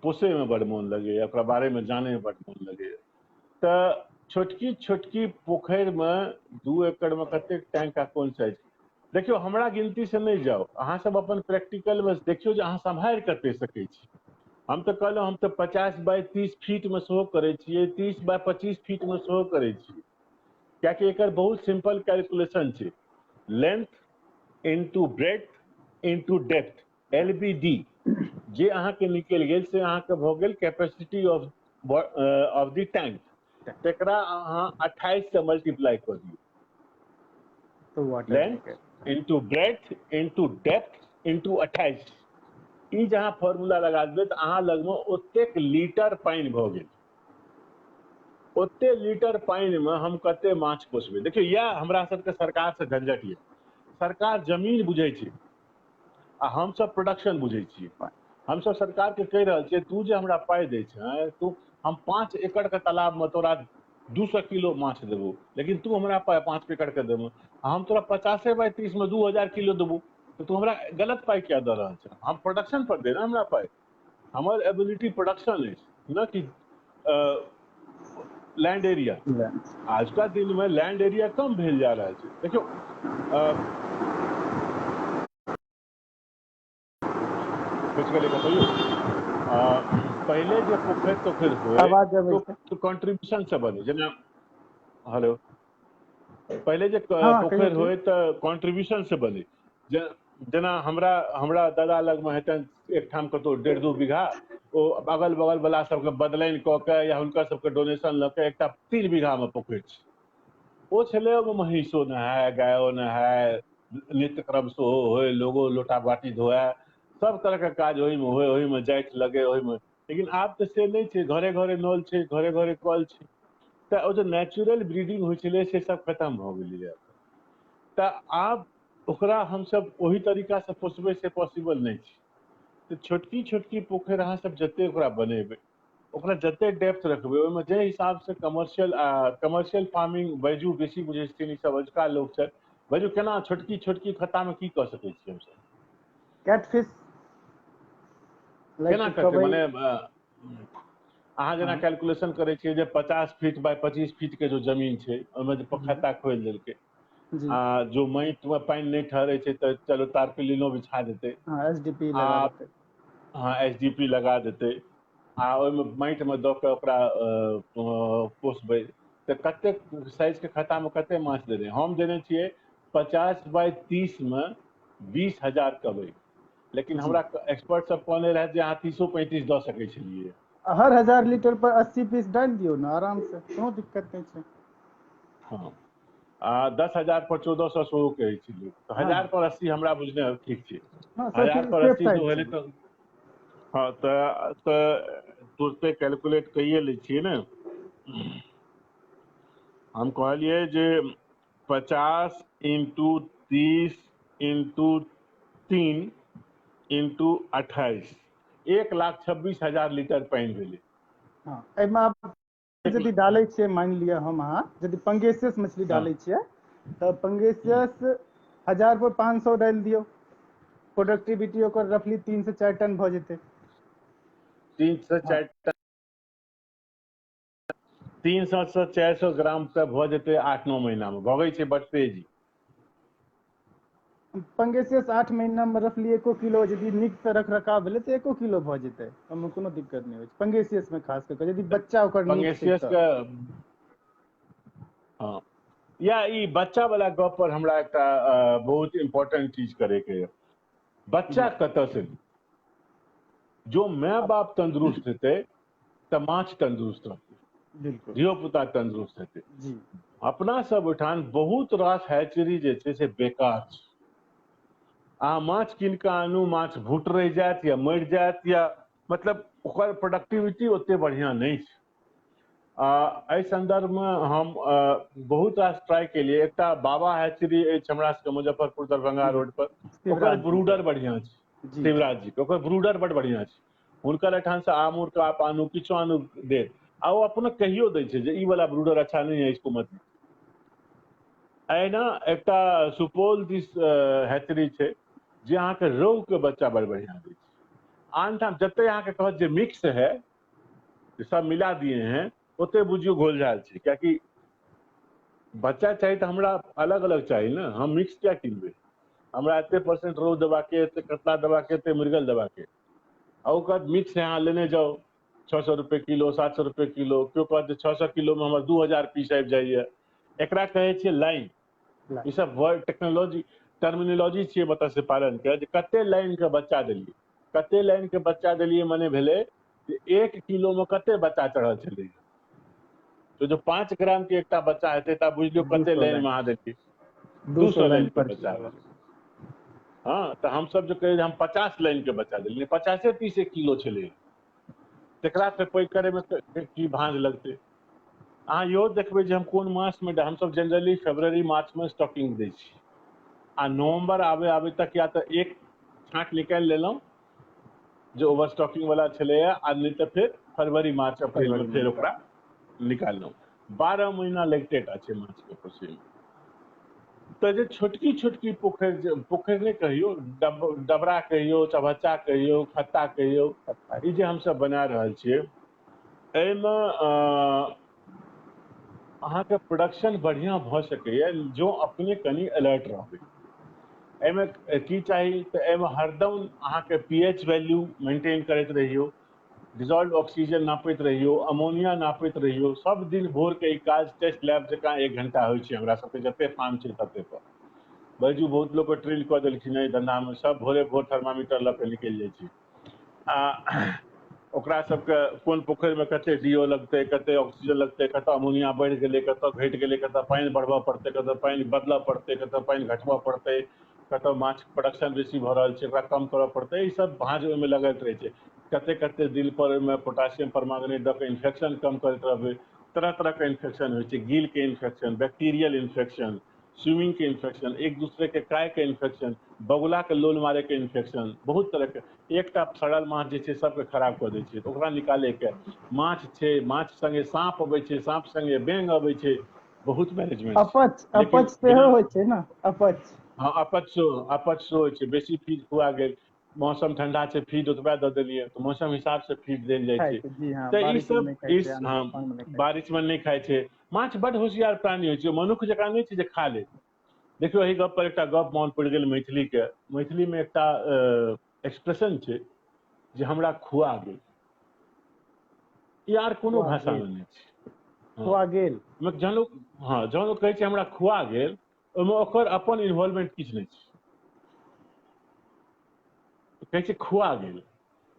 पोसैमे बड़ मोन लगैए, ओकरा बारेमे जानैमे बड़ मोन लगैए। तऽ छोटकी छोटकी पोखरिमे 2 एकड़मे कतेक टैंक आ कोन साइज? देखियौ, हमरा गिनती से नहि जाउ, अहाँ सब अपन प्रैक्टिकलमे देखियौ जे अहाँ सम्हारि कते सकै छी। हम तऽ कहलहुँ, हम तऽ 50 बाय 30 फीटमे सेहो करै छियै, 30 बाय 25 फीटमे सेहो करै छियै, कियाकि एकर बहुत सिंपल कैलकुलेशन छै। Length into breadth into depth, LBD जे अहाँके निकलि गेल से अहाँके भऽ गेल कैपेसिटी ऑफ द टैंक। तकरा अहाँ 28 से मल्टीप्लाई कऽ दियौ।
तो water
length into breadth into depth into 28, ई जहाँ फॉर्मूला लगा देबै तऽ अहाँ लगमे ओतेक लीटर पानि भऽ गेल। ओते लीटर पानिमे हम कते माछ पोसबै? देखियौ, इएह हमरा सबके सरकार से झंझट यऽ। सरकार जमीन बुझै छै आ हमसब प्रोडक्शन बुझै छियै। हमसब सरकारके कहि रहल छियै, तू जे हमरा पाइ दै छै, तू हम 5 एकड़के तालाबमे तोरा 200 किलो माछ देबौ, लेकिन तू हमरा पाइ 5 एकड़के देबौ, हम तोरा 50 बाय 30 में 2000 किलो देबौ, तो तू हमरा गलत पाइ किया दऽ रहल छै? हम प्रोडक्शन पर दे ना हमरा पाइ। हमर एबिलिटी प्रोडक्शन अछि, न कि लैंड एरिया। आजका दिन में लैंड एरिया कम भेल जा रहल छै। देखियौ, कटि गेलै कतौ यौ? पहिले जे पोखरि तोखरि होय
आवाज अबै छै।
तो कंट्रीब्यूशन से बने, जेना हेलो, पहिले जे
हाँ कहियो
पोखरि
की।
होय तऽ कंट्रीब्यूशन से बने। जेना हमरा दादा लगमे हेतनि एकठाम कतौ 1.5-2 बीघा, ओ अगल बगल वला सबके बदलाइन कऽ के या हुनकर सबके डोनेशन लऽ के एकटा 3 बीघामे पोखरि छै। ओ छलै, ओहिमे महीषो नहाय, गायो नहाय, नित्य क्रम सेहो होय, लोगो लोटा बाटी धोए, सब तरहके काज ओहिमे होय, ओहिमे जाइत लगे ओहिमे। लेकिन आब तऽ से नहि छै, घरे घरे नल छै, घरे घरे कल छै। तऽ ओ जे नेचुरल ब्रीडिंग होइ छलै से सब खतम भऽ गेलैए। तऽ आब ओकरा हमसब ओहि तरीकासँ पोसबै से पॉसिबल नहि छै। तऽ छोटकी छोटकी पोखरि अहाँ सब जते ओकरा बनेबै, ओकरा जते डेप्थ रखबै, ओहिमे जाहि हिसाबसँ कमर्शियल फार्मिंग बैजू बेसी बुझै छथिन, ई सब अजुका लोक छथि। बैजू केना छोटकी छोटकी खत्तामे की कऽ सकैत छियै हमसब?
कैटफिश
केना
लाइक
करतै?
कबै।
मने अहाँ जेना
हाँ
कैलकुलेशन करै छियै जे 50 फीट बाय 25 फीटके जो जमीन छै, ओहिमे जे खत्ता खोदि देलकै,
जी
जो माटि में पानी नहीं ठहरे छै तो चलो टारपेलिनो बिछा देते
हाँ एसडीपी
आ
लगा देते।
हाँ एचडीपी लगा देते आ ओहिमे माटिमे दऽ कऽ ओकरा पोसबै तऽ कतेक साइजके खत्तामे कतेक माछ देने हम देने छियै 50x30 में 20,000 कबै लेकिन
जी
हमरा एक्सपर्ट सब कहने रहे जे अहाँ 30-35 दऽ सकै छलियै।
हर 1000 लीटर पर 80 पीस डाल दियो ना आराम से, कोनो दिक्कत नहीं है।
हाँ आ 10,000 पर 1400 सेहो कहै छलियै तऽ
हाँ
1000 पर 80 हमरा बुझने ठीक छै।
हाँ सर
1000 पर
सेफ
80
साइड
जो
छै।
भेलै तऽ हाँ तुरते कैलकुलेट कइए लै छियै ने। हम कहलिए जे 50 इंटू 30 इंटू 3 इंटू 28 1,26,000 लीटर पानी भेलै।
हाँ एहिमे आप यदि डालै छियै मान लिअ हम अहाँ यदि पंगेसियस मछली
हाँ
डालै छियै तऽ पंगेसियस 1000 पर 500 डालि दियौ, प्रोडक्टिविटी ओकर रफली 3 से 4 टन भऽ जेतै।
3 से
हाँ
4 टन 300 से 400 ग्राम तक भऽ जेतै 8-9 महीना में भगै छै बड तेजी।
पंगेसियस 8 महीना में रफली 1 किलो यदि नीक से रख रखाव भेलै तऽ 1 किलो भऽ जेतै, ओहिमे कोनो दिक्कत नहीं होइ छै पंगेसियस में खास कऽ यदि बच्चा ओकर नीक छै
पंगेसियस
तऽ।
के हाँ या ई बच्चा वाला गप पर हमरा एकटा बहुत इम्पोर्टेंट चीज करे के बच्चा
जी
कतऽ से जो माय बाप तंदुरुस्त हेतै तऽ माछ तंदुरुस्त रहतै,
बिल्कुल
धियोपुता तंदुरुस्त हेतै।
जी
अपना सब ओहिठाम बहुत रास हैचरी जे छै से बेकार छै। अहाँ माछ कीन कऽ आनू माछ भूट रहि जायत या मरि जायत या मतलब ओकर प्रोडक्टिविटी ओते बढ़िआँ नहीं छै। एहि संदर्भमे हम बहुत रास ट्राई केलिए, एकटा बाबा हैचरी अछि हमरा सबके मुजफ्फरपुर दरभंगा रोड पर, ओकर
शिवराज जी के
ब्रूडर बढ़िआँ छै,
जी
शिवराज जी के ओकर ब्रूडर बड बढ़िआँ छै। हुनकर एहिठाम से आमूर काप आनू किछो आनू देत आ ओ अपने कहियो दै छै जे ई वाला ब्रूडर अच्छा नहीं है इसको मत। एना एकटा सुपौल दिस हैचरी छै जे अहाँके रोहु के बच्चा बड़ बढ़िआँ दै छै। आन ठाम जते अहाँके कहत जे मिक्स है सब मिला दिए हैं ओते बुझियो घोलझाल छै, कियाकि बच्चा चाही तऽ हमरा अलग अलग चाही ने, हम मिक्स क्या किनबै। हमरा एते परसेंट रोहु देबाके एते कतला देबाके एते मृगल देबाके आ ओकर मिक्स अहाँ लेने जाउ 600 रुपए किलो 700 रुपए किलो, केओ कहत 600 किलो में हमर 2000 पीस आबि जाइए। एकरा कहै छै लाइन। ई सब वर्ड टेक्नोलॉजी टर्मिनोलॉजी छियै मत्स्य पालन के जे कते लाइन के बच्चा देलियै, कते लाइन के बच्चा देलियै मने भेलै जे 1 किलो में कते बच्चा चढ़ल छलै। तो जो 5 ग्राम के एकटा बच्चा हेतै तऽ बुझ लियौ कते
200
लाइन
लाइन
में अहाँ देलियै
200
200 लाइन के
पर
बच्चा
किलो।
भेलै। हाँ तऽ हमसब जो कहियै हम 50 लाइन के बच्चा देलियै 50 पीस 1 किलो छलै, तेकरा पे पैघ करे में की भाँज लगतै। अहाँ इहो देखबै जे हम कोन मास में हमसब जनरली फरवरी मार्च में स्टॉकिंग दै छी आ नवंबर आबे तक या तऽ एक छाँट निकालि लेलहुँ जे ओवर स्टॉकिंग वाला छलैया आ नहीं तऽ फिर फरवरी मार्च अप्रैल में
फरवरी
फिर
निकाल
ओकरा निकाललहुँ। 12 महीना लगिते टा छै माछ के पोसै में। तऽ जे छोटकी छोटकी पोखरि नहीं कहियो डबरा कहियो चभच्चा कहियो खत्ता कहियो ई जे हमसब बना रहल छियै एहिमे अहाँके प्रोडक्शन बढ़िआँ भऽ सकैए जो अपने कनि अलर्ट रहबै। एहिमे की चाही तऽ एहिमे हरदम अहाँके पीएच वैल्यू मेंटेन करैत रहियो, डिजॉल्व ऑक्सीजन नापैत रहियो, अमोनिया नापैत रहियो। सब दिन भोर के ई काज टेस्ट लैब जकाँ 1 घंटा होइ छै हमरा सबके जते फार्म छै तते पर। बैजू बहुत लोग के ट्रेन कऽ देलखिन एहि धंधा में, सब भोरे भोर थर्मामीटर लऽ के निकलि जाइ छै आ ओकरा सबके कोन पोखरि में कते डीओ लगतै कते ऑक्सीजन लगतै कतऽ अमोनिया बढ़ि गेलै कतऽ घटि गेलै कतऽ पानि बढ़बऽ पड़तै कतऽ पानि बदलऽ पड़तै कतऽ पानि घटबऽ पड़तै कतऽ माछ प्रोडक्शन बेसी भऽ रहल छै ओकरा कम करऽ पड़तै, ई सब भाँज ओहिमे लगैत रहै छै। कते कते दिन पर ओहिमे पोटासियम परमांगनेट दऽ के इन्फेक्शन कम करैत रहबै। तरह तरह के इन्फेक्शन होइ छै, गिल के इन्फेक्शन, बैक्टीरियल इन्फेक्शन, स्विमिंग के इन्फेक्शन, एक दूसरे के काय के इन्फेक्शन, बगुला के लोल मारे के इन्फेक्शन, बहुत तरह के। एकटा सड़ल माछ जे छै सबके खराब कऽ दै छै तऽ ओकरा निकाले के माछ छै, माछ संगे साँप अबै छै, साँप संगे बैंग अबै छै, बहुत मैनेजमेंट छै।
अपच
लेकिन
अपच सेहो
बिना
होइ छै ने अपच।
हाँ अपच होइ छै, बेसी फीड खुआ गेल, मौसम ठंडा छै फीड ओतबा दऽ देलियै तऽ मौसम हिसाब से फीड देल जाइ
खाइ
छै।
जी हाँ
तऽ ई
बारिश में
सब
नहीं खाइ छै
हाँ
आन में नहीं खाइ छै।
बारिश में नहीं खाइ छै। माछ बड होशियार प्राणी होइ छै, मनुख जकाँ नहीं छै जे खा लेत। देखियो एहि गप पर एकटा गप मन पड़ि गेल मैथिली के। मैथिली में एकटा एक्सप्रेशन छै जे हमरा खुआ गेल, यार कोनो
खुआ
भाषा
गेल,
में नहीं छै।
खुआ गेल।
जहन लोग कहै छै हमरा खुआ गेल, ओहिमे ओकर अपन इन्वॉल्वमेंट किछु नहीं छै। कहै छै खुआ गेल,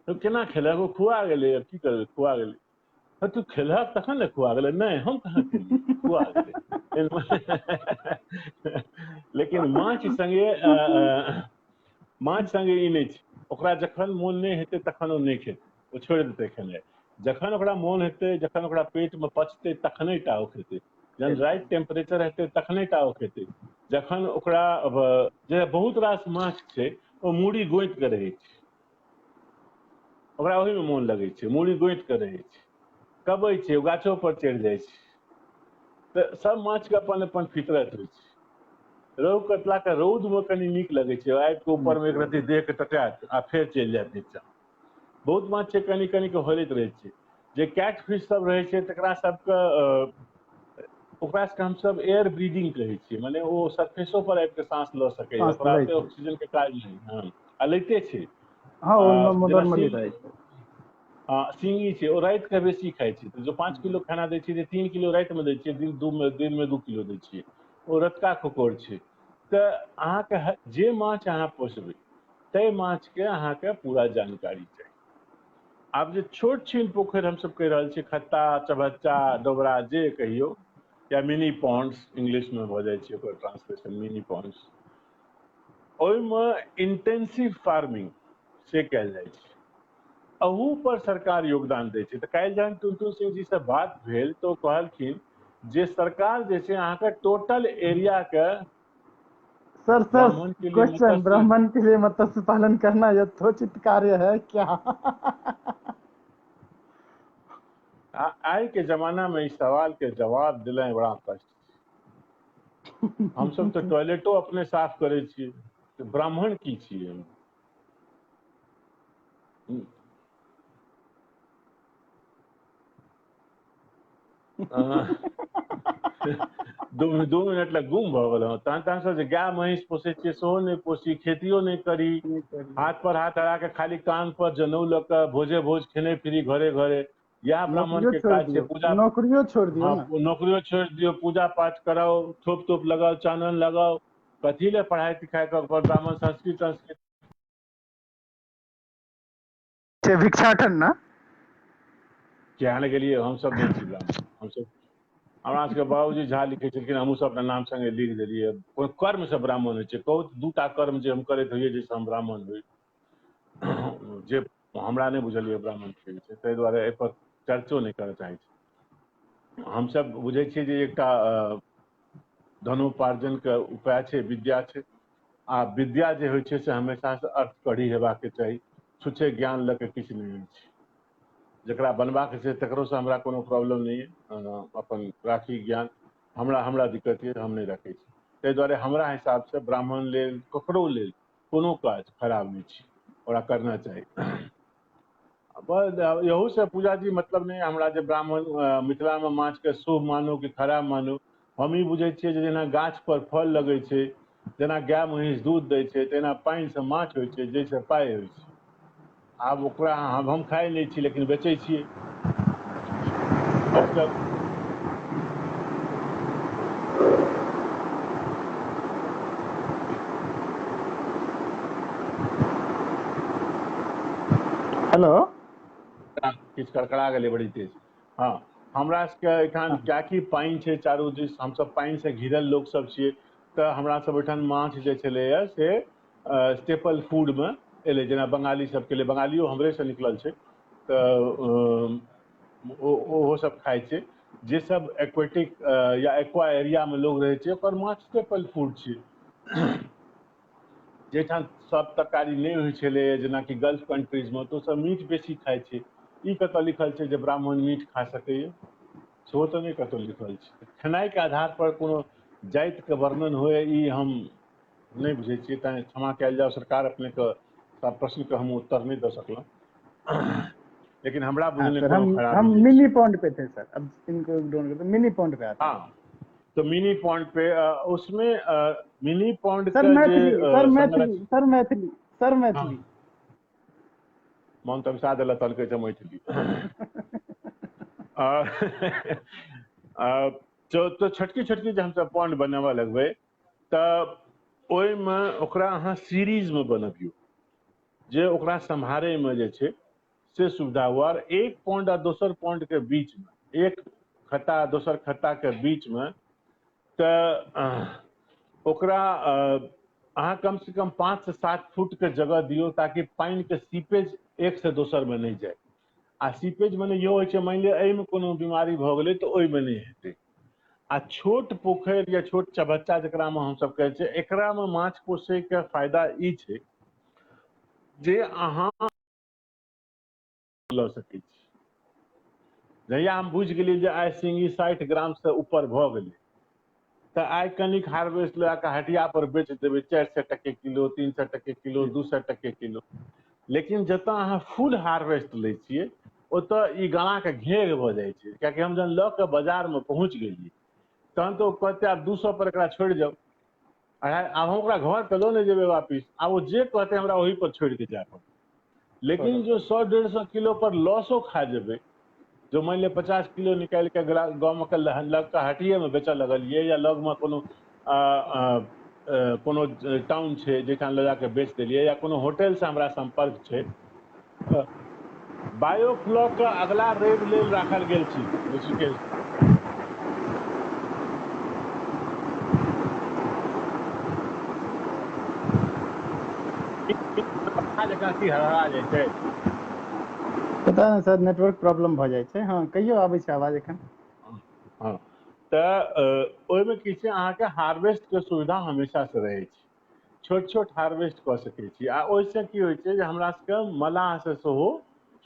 तो केना खेलक, वो खुआ गेलै, अब की करबै, खुआ गेलै। तू खेलहक तखन ने खुआ गेलै, नहीं हम कहाँ खेलियै, खुआ गेलै। लेकिन माछ संगे ई नहीं छै, ओकरा जखन मोन नहीं हेतै तखन ओ नहीं खेतै, ओ छोड़ि देतै खेनाइ। जखन ओकरा मोन हेतै, जखन ओकरा पेट में पचतै तखने टा ओ खेतै, जहन राइट टेम्परेचर हेतै तखने टा ओ खेतै। जखन ओकरा जे बहुत रास माछ छै ओ मूड़ी गोइत के रहै छै, ओकरा ओही में मोन लगै छै, मूड़ी गोइत के रहै छै। कबै छै ओ गाछो पर चढ़ि जाइ छै, तऽ सब माछ के अपन अपन फितरत होइ छै। रोहु कतला के रौद में कनी नीक लगे छै, आबि के ऊपर में एक रत्ती देह के टटायत आ फेर चलि जायत नीचा। बहुत माछ छै कनी कनी के हेलैत रहै छै। जे कैट फिश सब रहै छै तकरा सबके ओकरा सबके हमसब एयर ब्रीदिंग कहै छियै, माने ओ सरफेसो पर आबि के सांस लऽ सकैए,
सांस
ओकरा
लै
ओते
छै।
ऑक्सीजन के काज नहीं। आ लैते छै।
हाँ वो
जेना
नॉर्मली
सिंह,
रहै छै।
सिंगी छै, ओ राति के बेसी खाइ छै, तो जो 5 किलो खाना दै छियै 3 किलो राति में दै छियै, दिन में 2 किलो दै छियै। ओ रतका खोखोर छै। तऽ अहाँके जे माछ अहाँ पोसबै ताहि माछ के अहाँके पूरा जानकारी चाही। आब जे छोट छीन पोखरि हमसब कहि रहल छियै, खत्ता, चभच्चा, डोबरा जे कहियौ, या मिनी पॉन्ड्स इंग्लिश में भऽ जाइ छै ओकर ट्रांसलेशन मिनी पॉन्ड्स, ओहिमे इंटेंसिव फार्मिंग से कयल जाइ छै। अहू पर सरकार योगदान दै छै। तऽ काल्हि जहन टुनटुन सिंह जी से बात भेल तऽ ओ कहलखिन जे सरकार जे छै अहाँके टोटल एरिया के
सर
ब्राह्मण के लिए
क्वेश्चन,
मत्स्य
ब्राह्मण के लिए मत्स्य पालन करना यथोचित कार्य है क्या?
आइ के जमाना में इस सवाल के जवाब दिलाइ बड़ा कष्ट। हमसब तऽ टॉयलेटो अपने साफ करै छियै, तऽ ब्राह्मण की छियै? दू मिनट लग गुम भऽ गेलहुँ। तहन हमसब जे गाय महीष पोसै छियै सेहो नहि पोसी, खेतियो नहीं करी, हाथ पर हाथ अड़ा के खाली कान पर जनेऊ लऽ कऽ भोजे भोज खेने फिरी घरे घरे। यह ब्राह्मण
नौकरियों
के
छोड़
काज छै।
दियो,
पूजा,
नौकरियों छोड़ दियो ना।
नौकरियों छोड़ दियो, पूजा पाठ कराओ, थोप थोप लगाओ, चानन लगाओ, कथी ले पढ़ाई लिखाई कर ब्राह्मण संस्कृत
भिक्षाटन ना।
किया ने गेलियै? हमसब नहीं छी ब्राह्मण। हमसब, हमरा सबके बाबूजी झा लिखै छलखिन, हमहूँ सब अपना नाम संगे लिख देलियै। कोई कर्म से ब्राह्मण होइ छै, कहू 2टा कर्म जे हम करैत होइए जाहिसँ हम ब्राह्मण होइ, जे हमरा नहीं बुझल यऽ ब्राह्मण की होइ छै, ताहि दुआरे एहि पर चर्चो नहीं करय चाहै छी। हमसब बुझै छियै जे एकटा धनोपार्जन के उपाय छै, विद्या छै। आ विद्या जे होइ छै से हमेशा से अर्थ कढ़ी हेबाक चाही। छुच्छे ज्ञान लऽ के किछु नहीं होइ छै। जकरा बनबाक छै तकरो से हमरा कोनो प्रॉब्लम नहीं है, अपन राखी ज्ञान। हमरा दिक्कत यऽ, हम नहीं रखै छी। ताहि दुआरे हमरा हिसाब से ब्राह्मण लेल, ककरो लेल कोनो काज खराब नहीं छै, ओकरा करना चाही। बस यहू से पूजा जी मतलब नहीं हमरा जे ब्राह्मण मिथिला में माछ के शुभ मानू कि खराब मानू। हम ई बुझै छियै जे जेना गाछ पर फल लगै छै, जेना गाय महीष दूध दै छै, तेना पानि से माछ होइ छै, जाहिसँ पाइ होइ छै। आब ओकरा हम खाइ नहीं छी लेकिन बेचै छियै। आजकल
हेलो,
किछु कड़कड़ा गेलै बड़ी तेज। हाँ, हमरा सबके एहिठाम कियाकि पानि छै चारू दिस, हमसब पानि से घिरल लोक सब छियै, तऽ हमरा सब ओहिठाम माछ जे छलैए से स्टेपल फूड में एलै। जेना बंगाली सबके लिए, बंगालियो हमरे से निकलल छै, तऽ ओहो सब खाइ छै। जे सब एक्वेटिक या एक्वा एरिया में लोग रहै छै ओकर माछ स्टेपल फूड छियै। जाहिठाम सब तरकारी नहीं होइ छलैए, जेनाकि गल्फ कंट्रीज में, तऽ ओसब मीट बेसी खाइ छै। ई कतऽ लिखल छै जे ब्राह्मण मीट खा सकैए? सेहो तऽ नहीं कतहु लिखल छै। खेनाइ के आधार पर कोनो जाति के वर्णन होए, ई हम नहीं बुझै छियै। तैँ क्षमा कयल जाओ सरकार, अपनेके सब प्रश्न के हम उत्तर नहीं दऽ सकलहुँ। लेकिन हमरा
हाँ
बुझने
सर,
कोनो
हम
खराबी नहीं
मिनी
छै।
पॉइंट पे थे सर। अब इनको इग्नोर करते, मिनी पॉइंट पे आते हैं।
हाँ, तो मिनी पॉइंट पे उसमें मिनी पॉन्ड
सर
के
मैथिली, सर मैथिली,
संरक्षण।
Sir Maithili, sir Maithili.
हाँ, मन तमसा दिल तलकै छै मैथिली। तो छोटकी छोटकी जे हमसब पॉन्ड बनाबऽ लगबै तऽ ओहिमे ओकरा अहाँ सीरीजमे बनबियौ जे ओकरा सम्हारैमे जे छै से सुविधा हुआ। और एक पॉन्ड आ दोसर पॉन्ड के बीच में, एक खत्ता दोसर खत्ता के बीच में तऽ ओकरा अहाँ कम से कम 5 से 7 फुट के जगह दियौ ताकि पानी के सीपेज एक से दोसर में नहीं जाए। आ सीपेज मने इहो होइ छै मानि लिअ एहिमे कोनो बीमारी भऽ गेलै तऽ ओहिमे नहि हेतै। आ छोट पोखरि या छोट चबच्चा जकरामे हमसब कहै छियै, एकरामे माछ पोसैके फायदा ई छै जे अहाँ लऽ सकै छी। जहिया हम बुझि गेलियै जे आइ सिंगी 60 ग्राम से ऊपर भऽ गेलै तऽ आइ कनिक हार्वेस्ट लगा कऽ हटिया पर बेच देबै 400 टके किलो, 300 टके किलो, 200 टके किलो। लेकिन जतऽ अहाँ फुल हार्वेस्ट लै छियै ओतऽ ई गलाके घेग भऽ जाइ छै, कियाकि हम जहन लऽ कऽ बाजारमे पहुँच गेलियै तहन तऽ ओ कहतै आब 200 पर एकरा छोड़ि जाउ। आब हम ओकरा घर तऽ लऽ नहि जेबै वापिस, आब ओ जे कहतै हमरा ओही पर छोड़ि कऽ जाय पड़तै। लेकिन जो 100-150 किलो पर लॉसो खा जेबै, जो मान लिअ 50 किलो निकालि के गाँव के लग के हटिये में बेचऽ लगलियै या लग में कोनो टाउन छै जहिठाम ले जाके बेच देलियै या कोनो होटल से हमरा संपर्क छै, बायोफ्लॉक के अगला रवि लेल राखल गेल छी ऋषिकेश। जकाँ की हरा जाइ छै,
पता नहीं सर नेटवर्क प्रॉब्लम भऽ जाइ छै। हाँ कहियो आबै छै आवाज एखन।
हाँ तऽ ओहिमे की छै अहाँके हार्वेस्ट के सुविधा हमेशा से रहै छै। छोट छोट हार्वेस्ट कऽ सकै छी आ ओहिसँ की होइ छै जे हमरा सबके मलाह से सेहो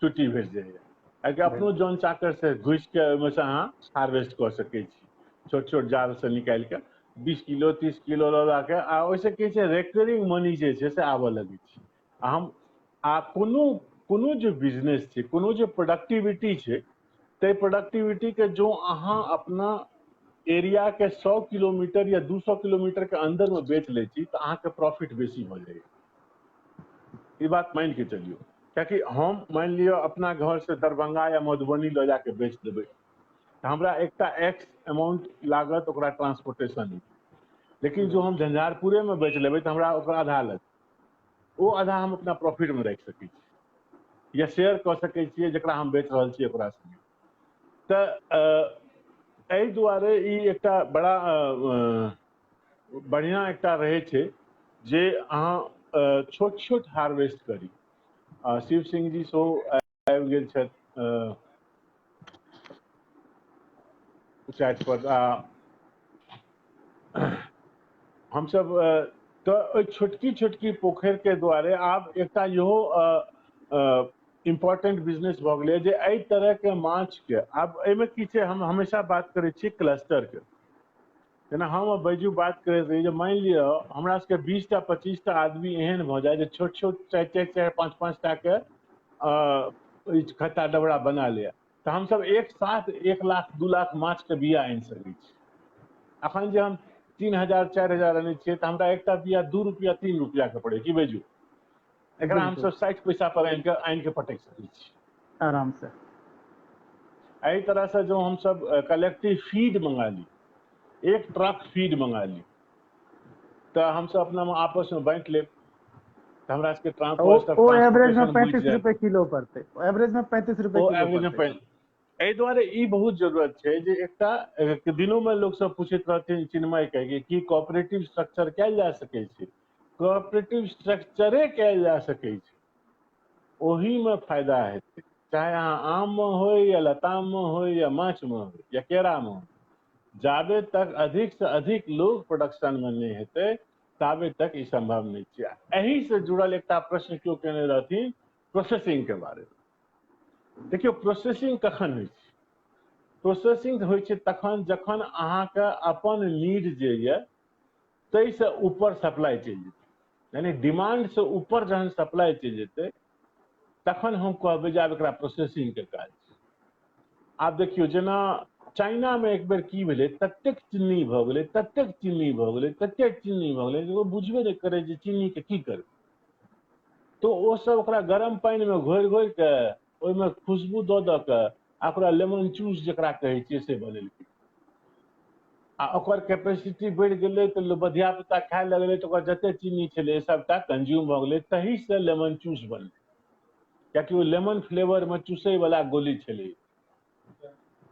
छुट्टी भेट जाइए। कियाकि अपनो जौन चाकर से घुसि के ओहिमे से अहाँ हार्वेस्ट कऽ सकै छी छोट छोट जाल से निकालि के 20 किलो 30 किलो लऽ ला के। आ ओहिसँ की छै रेकरिंग मनी जे छै से आबऽ लगै छै। आ कोनो जे बिजनेस छै, कोनो जे प्रोडक्टिविटी छै, ताहि प्रोडक्टिविटी के जो अहाँ अपना एरिया के 100 किलोमीटर या 200 किलोमीटर के अंदर में बेच ले छी तऽ अहाँके प्रॉफिट बेसी भऽ जाइए। ई बात मान के चलियो, कियाकि हम मान लियो अपना घर से दरभंगा या मधुबनी लऽ जाके बेच देबै तऽ हमरा एकटा एक्स अमाउंट लागत ओकरा ट्रांसपोर्टेशन। लेकिन जो हम झंझारपुरे में बेच लेबै तऽ हमरा ओकर आधा लगत, ओ आधा हम अपना प्रॉफिट में राखि सकै छी या शेयर कऽ सकै छियै जकरा हम बेच रहल छियै ओकरा संगे। तऽ एहि दुआरे ई एकटा बड़ा बढ़िया एकटा रहै छै जे अहाँ छोट छोट हार्वेस्ट करी। शिव सिंह जी सेहो आबि गेल छथि चार्ट पर। हमसब तऽ ओहि छोटकी छोटकी पोखरि के दुआरे आब एकटा इहो इम्पोर्टेंट बिजनेस भऽ गेलै जे एहि तरह के माछ के आब एहिमे की छै, हम हमेशा बात करै छियै क्लस्टर के। जेना हम बैजू बात करैत रही जे मानि लिअ हमरा सबके 20 टा 25 टा आदमी एहन भऽ जाए जे छोट छोट 4-4 5-5 टा के खत्ता डबरा बना लिया तऽ हमसब एक साथ 1 लाख 2 लाख माछ के बिया आनि सकै छी। अखन जे हम 3000-4000 आनै छियै तऽ हमरा एकटा बिया 2 रुपया 3 रुपया के पड़ै, की बैजू एकरा
बिल्कुल
हमसब 60 पैसा पर आनि के पटकि सकै छी
आराम से।
एहि तरह से जो हमसब कलेक्टिव फीड मंगा ली, एक ट्रक फीड मंगा ली तऽ हमसब अपना में आपस में बांटि लेब तऽ हमरा सबके
ओ एवरेज में
ट्रांसपोर्टेशन बचि
35
जायत।
रुपए किलो पड़तै, एवरेज में 35 रुपए
ओ
किलो
एवरेज
पड़तै।
में एहि दुआरे ई बहुत जरूरत छै जे एकटा दिनों में लोग सब पूछैत रहथिन चिन्मय के कि कोऑपरेटिव स्ट्रक्चर कयल जा सकै छै। कोऑपरेटिव स्ट्रक्चरे कयल जा सकै छै, ओही में फायदा हेतै, चाहे अहाँ आम में होय या लताम में होय या माछ में होय या केरा में होय। जाबे तक अधिक से अधिक लोग प्रोडक्शन में नहीं हेतै ताबे तक ई संभव नहीं छै। एही से जुड़ल एकटा प्रश्न केओ केने रहथिन प्रोसेसिंग के बारे में। देखियौ प्रोसेसिंग कखन होइ छै, प्रोसेसिंग होइ छै तखन जखन अहाँके अपन नीड जे यऽ ताहि से ऊपर सप्लाई चलि जेतै, यानी डिमांड से ऊपर जहन सप्लाई चलि जेतै तखन हम कहबै जे आब एकरा प्रोसेसिंग के काज छै। आब देखियौ जेना चाइना में एक बेर की भेलै, ततेक चीनी भऽ गेलै, ततेक चीनी भऽ गेलै, ततेक चीनी भऽ गेलै जे ओ बुझबे नहि करै जे चीनी के की करबै। तो ओ सब ओकरा गरम पानि में घोरि घोरि के ओहिमे खुशबू दऽ के आ ओकरा लेमन जूस जकरा कहै छियै से बनेलकै। आ ओकर कैपेसिटी बढ़ि गेलै तऽ धियापुता खाय लगलै तऽ ओकर जते चीनी छलै सबटा कंज्यूम भऽ गेलै, तही से लेमन जूस बनलै, कियाकि ओ लेमन फ्लेवर में चूसै वाला गोली छलै,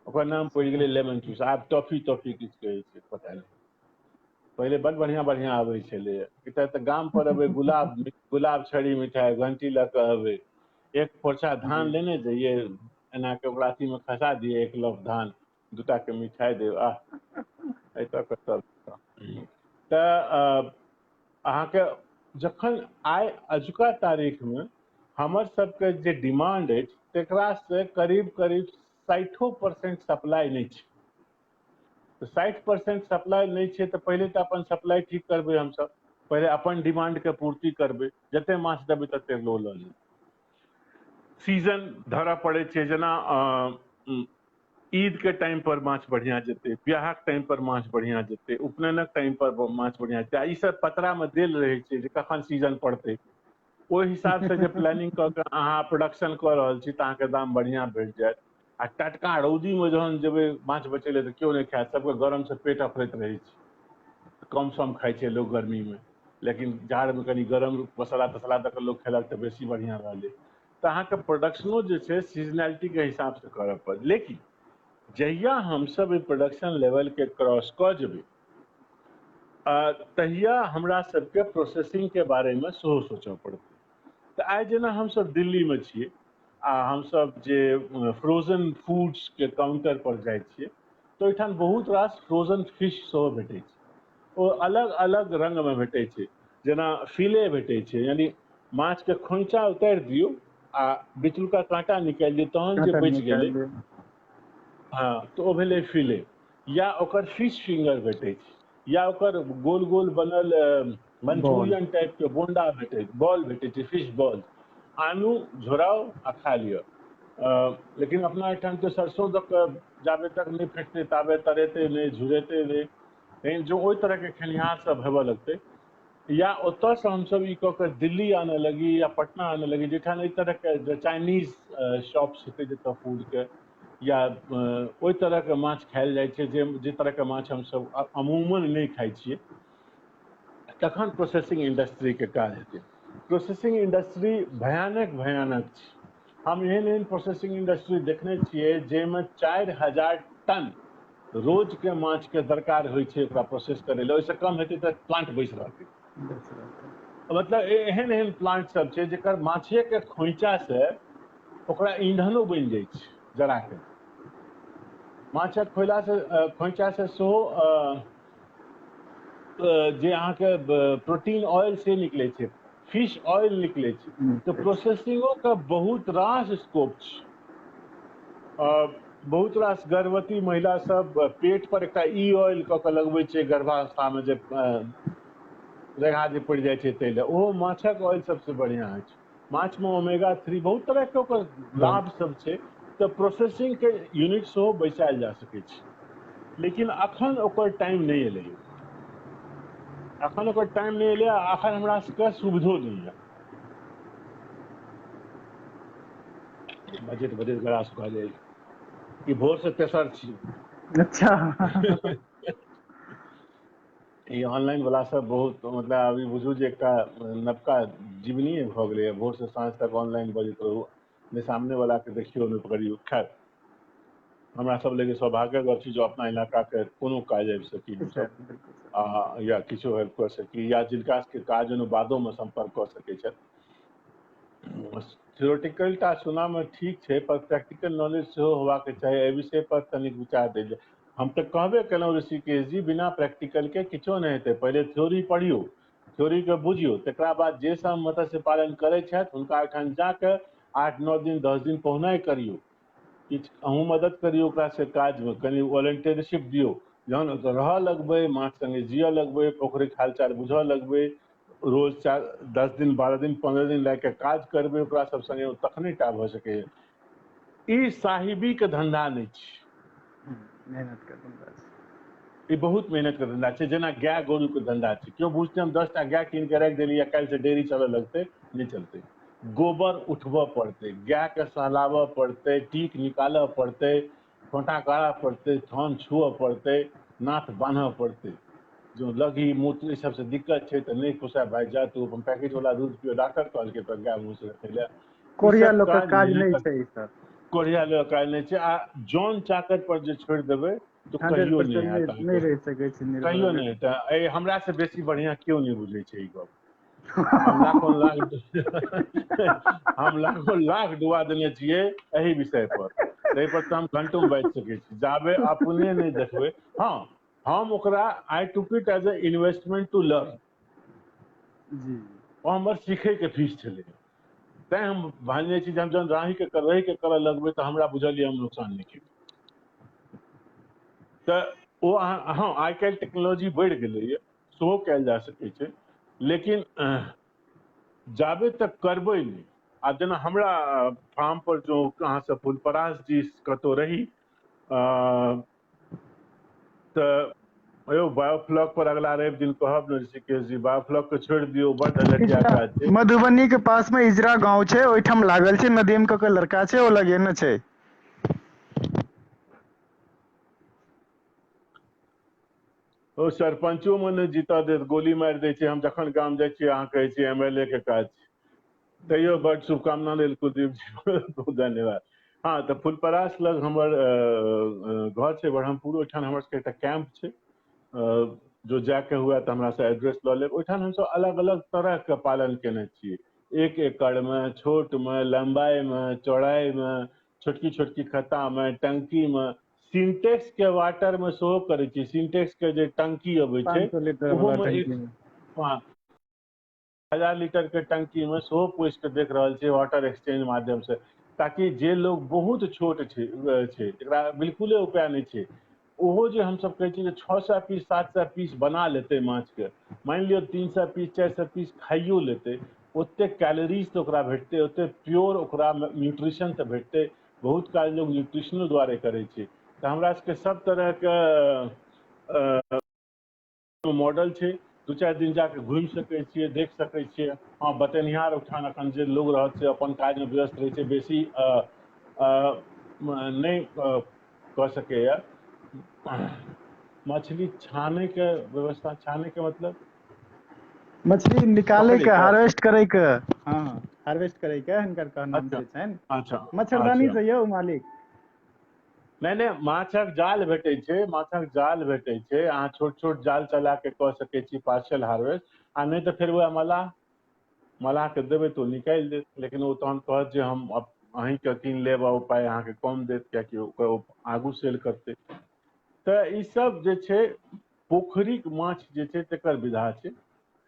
ओकर नाम पड़ि गेलै लेमन जूस। आब टॉफी किछु कहै छै पता नहीं, पहले बड़ बढ़िया बढ़िया आबै छलै। एतऽ तऽ गाम पर अबै गुलाब छड़ी मिठाई घंटी लऽ कऽ अबै, एक पोरछा धान
जी
लेने जइयै, एना के ओकरा अथी में खसा दिए, एक लफ धान, दूटा के मिठाई दे, आह एतऽ कतऽ तऽ अहाँके जखन आइ अजुका तारीख में हमर सबके जे डिमांड अछि तकरा से करीब करीब 60% सप्लाई नहीं छै। तो 60% सप्लाई नहीं छै तो पहले तो अपन सप्लाई ठीक करबै, हमसब पहले अपन डिमांड के पूर्ति करबै, जते माछ देबै तते लो लऽ लेबै। सीजन धरऽ पड़ै छै, जेना ईद के टाइम पर माछ बढ़िया जेतै, ब्याहक टाइम पर माछ बढ़िया जेतै, उपनयनक टाइम पर माछ बढ़िया जेतै, आ ई सब पतरा में देल रहै छै जे कखन सीजन पड़तै। ओहि हिसाब से जे प्लानिंग कऽ के अहाँ प्रोडक्शन कऽ रहल छी तऽ अहाँके दाम बढ़िया भेट जायत। आ टटका रौदी में जहन जेबै माछ बेचै लए तऽ केओ नहीं खायत, सबके गरम से पेट अफरैत रहै छै, कम सम खाइ छै लोग गर्मी में, लेकिन जाड़ में कनी गरम मसाला तसाला दऽ कऽ लोग खेलक तऽ बेसी बढ़िया रहलै। तऽ अहाँके प्रोडक्शनो जे छै सीजनैलिटी के हिसाब से करऽ पड़त। लेकिन जहिया हमसब ई प्रोडक्शन लेवल के क्रॉस कऽ जेबै तहिया हमरा सबके प्रोसेसिंग के बारे में सेहो सोचऽ पड़तै। तऽ आइ जेना हमसब दिल्ली में छियै आ हमसब जे फ्रोजन फूड्स के काउंटर पर जाइ छियै तऽ ओहिठाम बहुत रास फ्रोजन फिश सेहो भेटै छै। ओ अलग अलग रंग में भेटै छै, जेना फिले भेटै छै, यानी माछ के खोइचा उतारि दियौ आ बिचलुका काँटा निकालि दियौ तहन जे
काँटा
बचि गेलै,
निकाल दे।
हाँ तऽ ओ भेलै फिले। या ओकर फिश फिंगर भेटै छै, या ओकर गोल गोल बनल
बॉल
मंचूरियन टाइप के बोंडा भेटै छै, बॉल भेटै छै, फिश बॉल। आनू झोराउ आ खा लिअ। लेकिन अपना एहिठाम तऽ सरसों दऽ कऽ जाबे तक नहीं फेटतै ताबे तरेतै नहीं, झुरेतै नहीं। लेकिन जो ओहि तरह के खेनिहार सब हेबऽ लगतै, या ओतऽ से हमसब ई कऽ के दिल्ली आनऽ लगी या पटना आनऽ लगी, जैठाम एहि तरह के चाइनीज शॉप्स हेतै जतऽ फूड के, या ओहि तरह के माछ खायल जाइ छै जे तरह के माछ हमसब अमूमन नहीं खाइ छियै, तखन प्रोसेसिंग इंडस्ट्री के काज हेतै। प्रोसेसिंग इंडस्ट्री भयानक भयानक छै। हम एहन एहन प्रोसेसिंग इंडस्ट्री देखने छियै जाहिमे 4000 टन रोज के माछ के दरकार होइ छै ओकरा प्रोसेस करै लए, ओहिसँ कम हेतै तऽ प्लांट बैसि रहतै। मतलब एहन एहन प्लांट सब छै जेकर माछे के खोइचा से ओकरा ईंधनो बनि जाइ छै जरा के। माछक खोइचा से सेहो जे अहाँके प्रोटीन ऑयल से निकलै छै, फिश ऑयल निकलै छै। तऽ प्रोसेसिंगो के बहुत रास स्कोप छै। बहुत रास गर्भवती महिला सब पेट पर एकटा ई ऑयल कऽ के लगबै छै गर्भावस्था में, जे रेघा जे पड़ि जाइ छै ताहि लए, ओहो माछक ऑयल सबसे बढ़िया होइ छै। माछ में ओमेगा 3 बहुत तरह के ओकर लाभ सब छै। तऽ प्रोसेसिंग के यूनिट सेहो बैसायल जा सकै छै, लेकिन अखन ओकर टाइम नहीं एलै। अखन ओकर टाइम नहीं एलै, अखन हमरा सबके सुविधो नहीं है। बजैत बजैत गला सुखा जाइ, ई भोर से तेसर छी।
अच्छा
ई ऑनलाइन वाला सब बहुत, मतलब अभी बुझू जे एकटा नवका जीवनीये भऽ गेलैए, भोर से साँझ तक ऑनलाइन बजैत रहू, ने सामने वाला के देखियौ ने पकड़ियौ। खैर, हमरा सब लगे सौभाग्यक गप छै जो अपना इलाका के कोनो काज आबि सकी हमसब,
बिल्कुल सर।
या किछो हेल्प कऽ सकी, या जिनका सबके काज बादो में संपर्क कऽ सकै छथि। थियोरेटिकलटा सुना में ठीक छै, पर प्रैक्टिकल नॉलेज सेहो होबाक चाही। एहि विषय पर कनिक विचार देल जाय। हम तऽ कहबे केलहुँ ऋषिकेश जी, बिना प्रैक्टिकल के किछो नहीं हेतै। पहिले थ्योरी पढ़ियौ, थ्योरी के बुझियौ, तकरा बाद जे सब मत्स्य पालन करै छथि हुनका ओहिठाम जाके 8-9 दिन 10 दिन पहुनाइ करियौ, किछु अहूँ मदद करियौ ओकरा से काज में, कनि वॉलंटियरशिप दियौ। जहन रहऽ लगबै, माछ संगे जियऽ लगबै, पोखरिक हालचाल बुझऽ लगबै, रोज 10 दिन 12 दिन 15 दिन लागि के काज करबै ओकरा सब संगे, तखने टा भऽ सकैए। ई साहिबी के धंधा नहीं छै।
मेहनत का धंधा छै।
ई बहुत मेहनत के धंधा छै। जेना गाय गोरू के धंधा छै, क्यों बुझते हम 10टा गाय कीन के राखि देलियै, काल्हि से डेयरी चलऽ लगतै, नहीं चलतै। गोबर उठबऽ पड़तै, गाय के सहलाबऽ पड़तै, टीक निकालऽ पड़तै, खोंटा गाड़ऽ पड़तै, थन छुअऽ पड़तै, नाथ बान्हऽ पड़तै। जो लघी मूत्र ई सबसे दिक्कत छै तऽ नहीं पोसाय भाई, जा तू अपन पैकेट वाला दूध पियो, डॉक्टर कहलकै तो गाय भैंस रखै ले। ई
कोढ़िया
सब
लोक के
काज
काज नहि
मेहनत,
छै ई सब।
कोढ़िया लोक काज नहीं छै। आ जौन चाकर पर जे छोड़ि देबै तो कहियो
100%
नहीं हैत
नहीं
अहाँके,
रह सकै छै निर्भर
कहियो
अगर।
नहीं हेतै। एहि हमरा से बेसी बढ़िया केओ नहीं बुझै छै ई गप। हम लाखों लाख हम लाखों लाख डुबा देने छियै एही विषय पर, एहि पर तो हम घंटों बाजि सकै छी, जाबे अपने नहीं देखबै। हाँ, हम ओकरा I took it as a investment to learn.
जी
ओ हमर सीखै के फीस छलै। तैं हम भांजने छी, जब जब रहि के करऽ लगबै तऽ हमरा बुझलियै हम नुकसान नहीं केलियै। तऽ ओ अहाँ, हाँ आइ काल्हि टेक्नोलॉजी बढ़ि गेलैए, सेहो कयल जा सकै छै, लेकिन जाबे तक करबै नहीं। आ जेना हमरा फार्म पर जो अहाँ सब फुलपरास जी कतौ रही तऽ यौ बायोफ्लॉक पर अगला रवि दिन कहब ने ऋषिकेश जी, बायोफ्लॉक के छोड़ि दियौ, बड़ झंझटिया काज छै।
मधुबनी के पास में इजरा गांव छै, ओहिठाम लागल छै, नदीम के लड़का छै, ओ लगेने छै।
ओ सरपंचो में नहीं जीतऽ देत, गोली मारि दै छै। हम जखन गाम जाइ छियै अहाँ कहै छियै MLA के काज छै। तैयो बड़ शुभकामना लेल कुलदीप जी, बहुत धन्यवाद। हाँ तऽ फुलपरास लग हमर घर छै ब्रह्मपुर, ओहिठाम हमर सबके एकटा कैंप छै। जो जाके हुए तऽ हमरा से एड्रेस लऽ लेब। ओहिठाम हमसब अलग अलग तरह के पालन केने छियै, 1 एकड़ में, छोट में, लंबाई में, चौड़ाई में, छोटकी छोटकी खत्ता में, टंकी में, सिंटेक्स के वाटर में सेहो करै छी। सिंटेक्स के जे टंकी अबै छै
500 लीटर
ओहो
वाला
में
टंकी
एक
में
1000 लीटर के टंकी में सेहो पोछि के देख रहल छियै वाटर एक्सचेंज माध्यम से, ताकि जे लोग बहुत छोट छै जकरा बिल्कुले उपाय नहीं छै, ओहो जे हमसब कहै छियै 600 पीस 700 पीस बना लेतै माछ के, मानि लिअ 300 पीस 400 पीस खाइयो लेतै, ओते कैलोरीज तऽ ओकरा भेटतै, ओते प्योर ओकरा न्यूट्रिशन तऽ भेटतै। बहुत काज लोग न्यूट्रिशनो दुआरे करै छै। तऽ हमरा सबके सब तरह के मॉडल छै, 2-4 दिन जाके घुमि सकै छियै, देख सकै छियै। हाँ बतेनिहार ओहिठाम एखन जे लोग रहत से अपन काज में व्यस्त रहै छै, बेसी नहीं कऽ सकैए। मछली छाने के व्यवस्था, छाने के मतलब
मछली निकाले
पकड़े
के,
के?
हार्वेस्ट करे के। हाँ हार्वेस्ट करे के हिनकर कहनाम
अच्छा
से छनि,
अच्छा
मच्छरदानी
अच्छा।
से यौ मालिक।
नहीं नहीं, माछक जाल भेटै छै, माछक जाल भेटै छै। अहाँ छोट छोट जाल चला के कऽ सकै छी पार्शियल हार्वेस्ट, आ नहीं तऽ फेर वएह मलाह के देबै तो निकालि देत। लेकिन ओ तहन कहत जे हम अहीं के कीन लेब, आ ओ पाइ अहाँके कम देत, कियाकि ओकर आगू सेल करतै। तऽ ई सब जे छै पोखरिक माछ जे छै तकर विधा छै।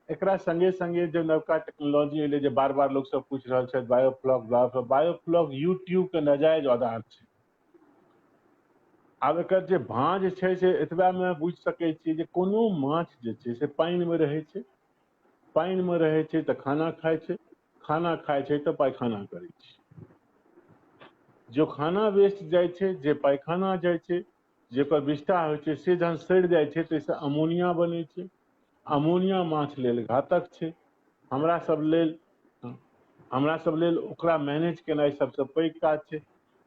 एकरा संगे संगे जे नवका टेक्नोलॉजी एलै, जे बार बार लोग सब पूछि रहल छथि बायोफ्लॉक यूट्यूब के नाजायज आधार छै। आब एकर जे भाँज छै से एतबा में बुझि सकै छियै जे कोनो माछ जे छै से पानि में रहै छै, पानि में रहै छै तऽ खाना खाइ छै, खाना खाइ छै तऽ पैखाना करै छै। जो खाना वेस्ट जाइ छै, जे पैखाना जाइ छै, जेकर विष्ठा होइ छै, से जहन सड़ि जाइ छै तऽ से अमोनिया बनै छै। अमोनिया माछ लेल घातक छै। हमरा सब लेल ओकरा मैनेज केनाइ सबसे पैघ काज छै।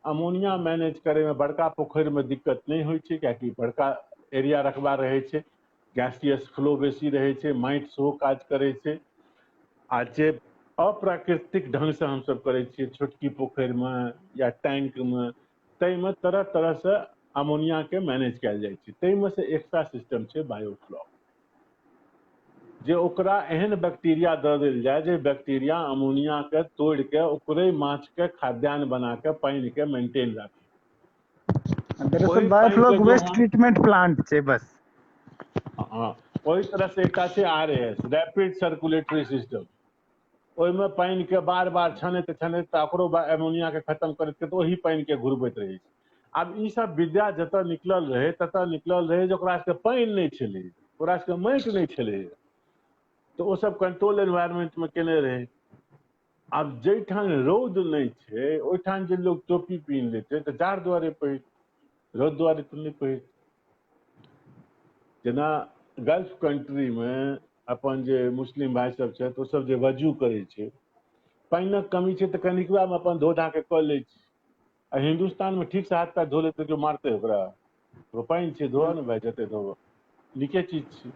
अमोनिया मैनेज करे में बड़का पोखरि में दिक्कत नहीं होइ छै, कियाकि बड़का एरिया रकबा रहै छै, गैसियस फ्लो बेसी रहै छै, माटि सेहो काज करै छै। आ जे अप्राकृतिक ढंग से हमसब करै छियै छोटकी पोखरि में या टैंक में, ताहिमे तरह तरह से अमोनिया के मैनेज कयल जाइ छै। ताहिमे से एकटा सिस्टम छै बायोफ्लॉक, जे ओकरा एहन बैक्टीरिया दऽ देल जाय जे बैक्टीरिया अमोनिया के तोड़ि के ओकरे माछ के खाद्यान्न बना के पानि के मेंटेन राखै।
दरअसल
ओहि पानि के
बायोफ्लॉक
जो
वेस्ट
हम
ट्रीटमेंट प्लांट छै बस।
हाँ, ओहि तरह से एकटा छै RAS, रैपिड सर्कुलेटरी सिस्टम। ओहिमे पानि के बार बार छानैत छानैत ओकरो एमोनिया के खत्म करैत ओही पानि के घुरबैत रहै छै। आब ई सब विद्या जतऽ निकलल रहै ततऽ निकलल रहै जे ओकरा सबके पानि नहि छलै, ओकरा सबके माटि नहि छलै, तऽ ओ सब कंट्रोल एनवायरमेंट में केने रहै। आब जैठाम रौद नहि छै ओहिठाम जे लोग टोपी पहिन लेतै तऽ जाड़ दुआरे पहिर, रौद दुआरे तो नहीं पहिर जेना गल्फ कंट्री में अपन जे मुस्लिम भाई सब छै तो सब जे वजू करे छै पानिक कमी छै तऽ कनिकबा में अपन धो धा के कऽ लै छै आ हिंदुस्तान में ठीक से हाथ पैर धो लेते जो मारते ओकरा वो पानि छै धोआ ने भाई जते धोबऽ नीके चीज छै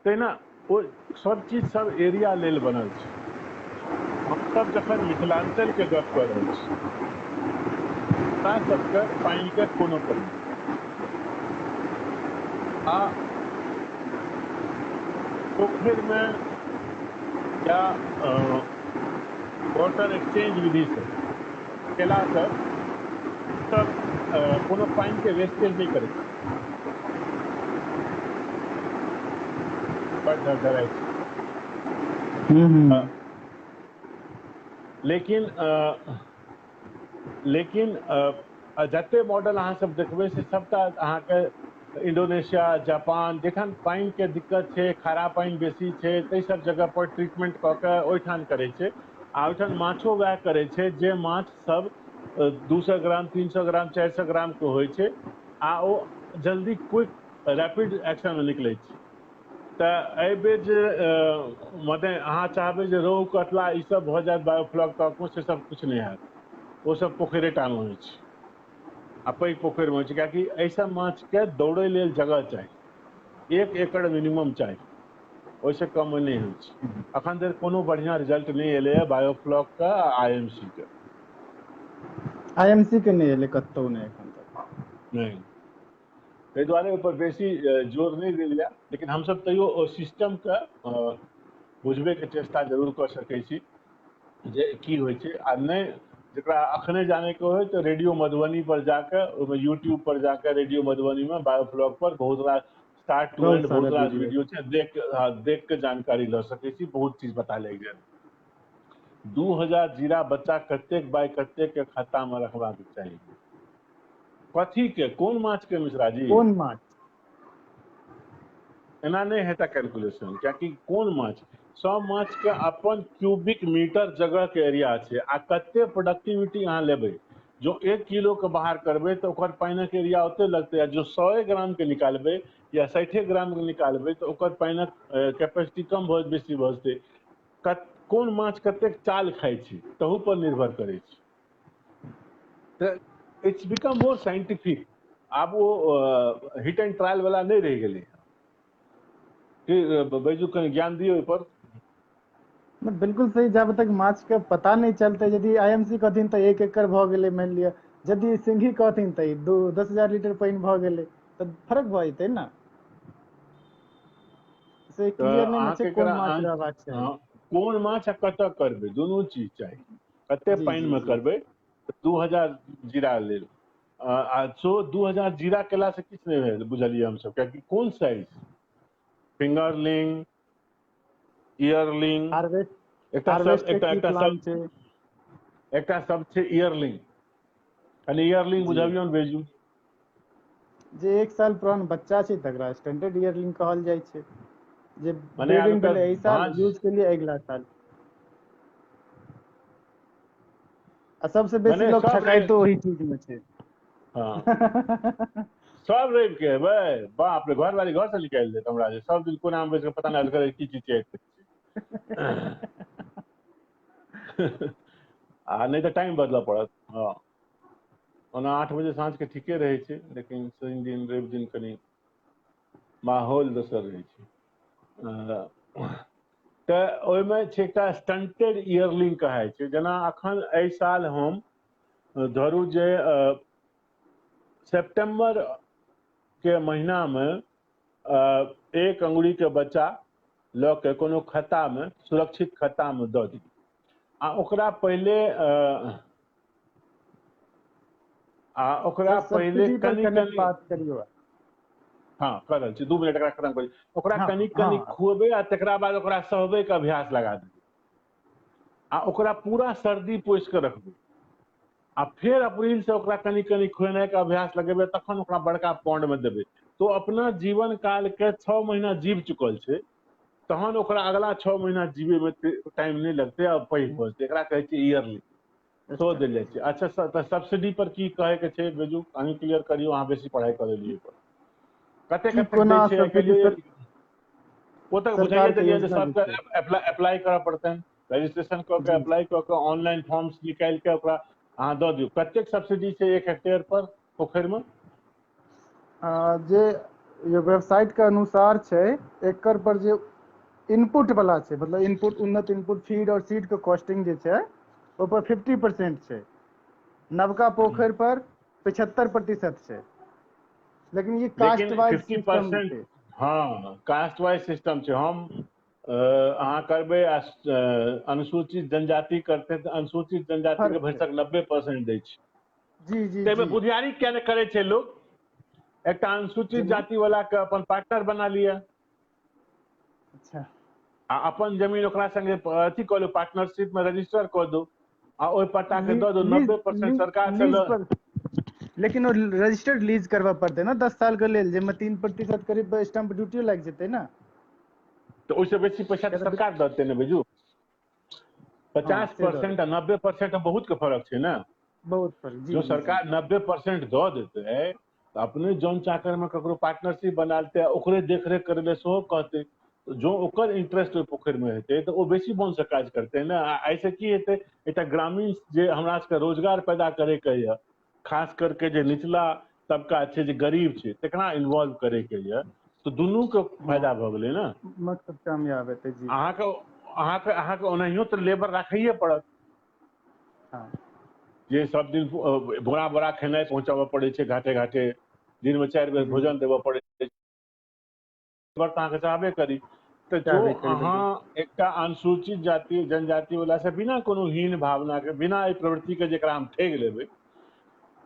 तहिना ओ सब चीज सब एरिया लेल बनल छै हमसब जखन मिथिलांचल के गप कऽ रहल छी हमरा सबके पानि के कोनो कमी आ पोखरि में या वाटर एक्सचेंज विधि से केला से सब कोनो पानि के वेस्टेज नहीं करे छै बड़ डराइ छै लेकिन जते मॉडल अहाँ सब देखबै से सबटा अहाँके इंडोनेशिया जापान जखन पानि के दिक्कत छै खारा पानि बेसी छै ताहि सब जगह पर ट्रीटमेंट कऽ के ओहिठाम करै छै आ ओहिठाम माछो वएह करै छै जे माछ सब 200 ग्राम 300 ग्राम 400 ग्राम के होइ छै आ ओ जल्दी क्विक रैपिड एक्शन में निकलै छै तऽ एहि बेर जे मने अहाँ चाहबै जे रोहु कतला ई सब भऽ जायत बायोफ्लॉक तक से सब कुछ नहीं हैत वो सब पोखरे टा में होइ छै आ पैघ पोखरि में होइ छै कियाकि एहि सब माछ के दौड़ै लेल जगह चाही 1 एकड़ मिनिमम चाही ओहिसे कम में नहीं होइ छै अखन धरि कोनो बढ़िया रिजल्ट नहीं एलै है बायोफ्लॉक का आईएमसी के
आईएमसी के नहीं एलै कतौ नहीं एखन तक
नहीं ताहि दुआरे ओहिपर बेसी जोर नहीं देल जाय लेकिन हमसब तैयो ओ सिस्टम के बुझबे के चेष्टा जरूर कऽ सकै छी जे की होइ छै आ नहीं जरा अखने जाने के हो तो रेडियो मधुबनी पर जाकर यूट्यूब पर जाकर रेडियो मधुबनी में बायोफ्लॉक पर बहुत रास स्टार्ट टू एंड बहुत रास वीडियो छै देख के जानकारी ल सकै छी बहुत चीज पता लग जाए 2000 जीरा बच्चा कतेक बाय कतेक के खाता में रखबाक चाही कथी के कोन माछ के मिश्रा जी
कोन माछ
एना नहीं हेता कैलकुलेशन कियाकि कोन माछ सब माछ के अपन क्यूबिक मीटर जगह के एरिया छै आ कते प्रोडक्टिविटी अहाँ लेबै जो 1 किलो के बाहर करबै तो ओकर पानिक एरिया ओते लगतै जो 100 ग्राम के निकालबै या 60 ग्राम के निकालबै तो ओकर पानिक कैपेसिटी कम बहुत बेसी भऽ जेतै कोन माछ कतेक चाल खाइ छै तहू पर निर्भर करै छै तऽ इट्स बिकम मोर साइंटिफिक आब वो हिट एंड ट्रायल वाला नहीं रह गेलै बैजू कहीं ज्ञान दियो ओहि पर
बिल्कुल सही जब तक माछ के पता नहीं चलते यदि आईएमसी कहथिन तऽ 1 एकड़ भऽ गेलै मान लिअ यदि सिंघी कहथिन तऽ 10,000 लीटर पानि भऽ गेलै तऽ फर्क भऽ जेतै ना से क्लियर नहीं ने छै कोन माछ रहबाक चाही
कोन माछ आ कतऽ करबै दुनू चीज चाही कते पानि में करबै 2000 जीरा लेल आ सो 2000 जीरा केला से किछु नहीं भेल बुझलियै हमसब कियाकि कोन साइज फिंगरलिंग ईयरलिंग एकटा सब छै ईयरलिंग कनी ईयरलिंग बुझबियौ ने बेजू
जे 1 साल पुरान बच्चा छै तकरा स्टैंडर्ड ईयरलिंग कहल जाइ छै जे ब्रीडिंग भेलै एहि साल यूज के लिए अगला साल आ सबसे बेसी लोग ठकाइतो वही चीज में छै
सब रवि के हेबै बाप रे घर वाली घर से निकालि देत हमरा जे सब दिन कोना में बैस के पता नहीं करे की चीज छै आ नहीं तो टाइम बदलऽ पड़त हाँ ओना 8 बजे साँझ के ठीके रहे छै लेकिन शनि दिन रवि दिन कनी माहौल दोसर रहै छै तऽ ओहिमे छै एकटा स्टंटेड ईयरलिंग कहाइ छै जेना अखन एहि साल हम धरू जे सितंबर के महीना में 1 अंगुरी के बच्चा लऽ के कोनो खत्ता में सुरक्षित खत्ता में दऽ दी आ ओकरा पहिले कनी
बात करियो
हाँ कर रहल छी 2 मिनट एकरा खत्म करी ओकरा कनी खुएबै आ तकरा बाद ओकरा सहबै के अभ्यास लगा देबै आ ओकरा पूरा सर्दी पोइस के रखबै आ फिर अप्रैल से ओकरा कनी कनी खुएनाइ के अभ्यास लगेबै तखन ओकरा बड़का पौंड में देबै तो अपना जीवन काल के 6 महीना जीव चुकल छै तहन ओकरा अगला 6 महीना जीवे में टाइम नहीं लगतै आ पैघ भऽ जेतै एकरा कहै छै ईयरली सो देल जाइ छै। अच्छा तऽ सब्सिडी पर की कहे के छै बेजू, अहीं क्लियर करियो, अहाँ बेसी पढ़ाई कर लेलिए पर कते
की
कते दै
कोना
छै एहि के
सब्सिडी
लिए, वो तक बुझाइए
सरकार के
देलिए जे
योजना जे
सबके
छै।
अप्लाई करऽ पड़तनि, रजिस्ट्रेशन कऽ के
जी
अप्लाई कऽ के ऑनलाइन फॉर्म्स निकालि के ओकरा अहाँ दऽ दियौ। कतेक सब्सिडी छै 1 हेक्टेयर पर पोखरि में?
जे वेबसाइट के अनुसार छै, एकर पर जे इनपुट वाला छै, मतलब इनपुट उन्नत इनपुट फीड और सीड के कॉस्टिंग जे छै ओपर 50% छै, नवका पोखरि पर 75% छै। लेकिन ये कास्ट
लेकिन
वाइज सिस्टम
50%,
छै।
हाँ कास्ट वाइज सिस्टम छै। हम अहाँ करबै अनुसूचित जनजाति करतै तऽ अनुसूचित जनजाति के
फर्क
भरि
छै।
तक 90% दै छै।
जी जी
ताहिमे
जी
बुधियारी किया नहि करे छै लोग, एकटा अनुसूचित
जेना
जाति वाला के अपन पार्टनर बना लिया
अच्छा
आ अपन जमीन ओकरा संगे अथी कऽ लो, पार्टनरशिप में रजिस्टर कऽ दो आ ओहि पट्टा के दऽ दो,
लीज
90%
लीज
सरकार से
लीज पर, लेकिन वो रजिस्टर्ड लीज करबऽ पड़तै ने 10 साल के लेल, जाहिमे 3% करीब स्टाम्प ड्यूटियो लागि जेतै ने।
तऽ ओहिसे बेसी पैसा तऽ सरकार दऽ देतै ने बेजू।
हाँ से दऽ
50% आ
देतै,
90% में बहुत के फर्क छै ने।
बहुत फर्क। जी
जो
जी जी
सरकार 90% दऽ देतै तऽ अपने जौन चाकर में ककरो पार्टनरशिप बना लेतै, ओकरे देखरेख करे ले सेहो कहतै। जो ओकर इंटरेस्ट ओहि पोखरि में हेतै तऽ ओ बेसी मन से काज करतै ने। एहिसँ की हेतै, एकटा ग्रामीण जे हमरा सबके रोजगार पैदा करैके यऽ, खास करके जे निचला तबका छै, जे गरीब छै, तकरा इन्वॉल्व करैके यऽ, तऽ दुनू के
हाँ
फायदा भऽ गेलै ने।
मकसद कामयाब हेतै। जी
अहाँके ओनाहियो तऽ लेबर राखैए पड़त,
हाँ
जे सब दिन बोरा बोरा खेनाइ पहुँचाबऽ पड़ै छै घाटे घाटे, दिन में 4 बेर
जी
भोजन देबऽ पड़ै छै, तऽ अहाँके चाहबे करी। तऽ जो
चाहबे करी
अहाँ
बिल्कुल।
एकटा अनुसूचित जाति जनजाति वाला से बिना कोनो हीन भावना के, बिना एहि प्रवृत्ति के जेकरा हम ठैग लेबै,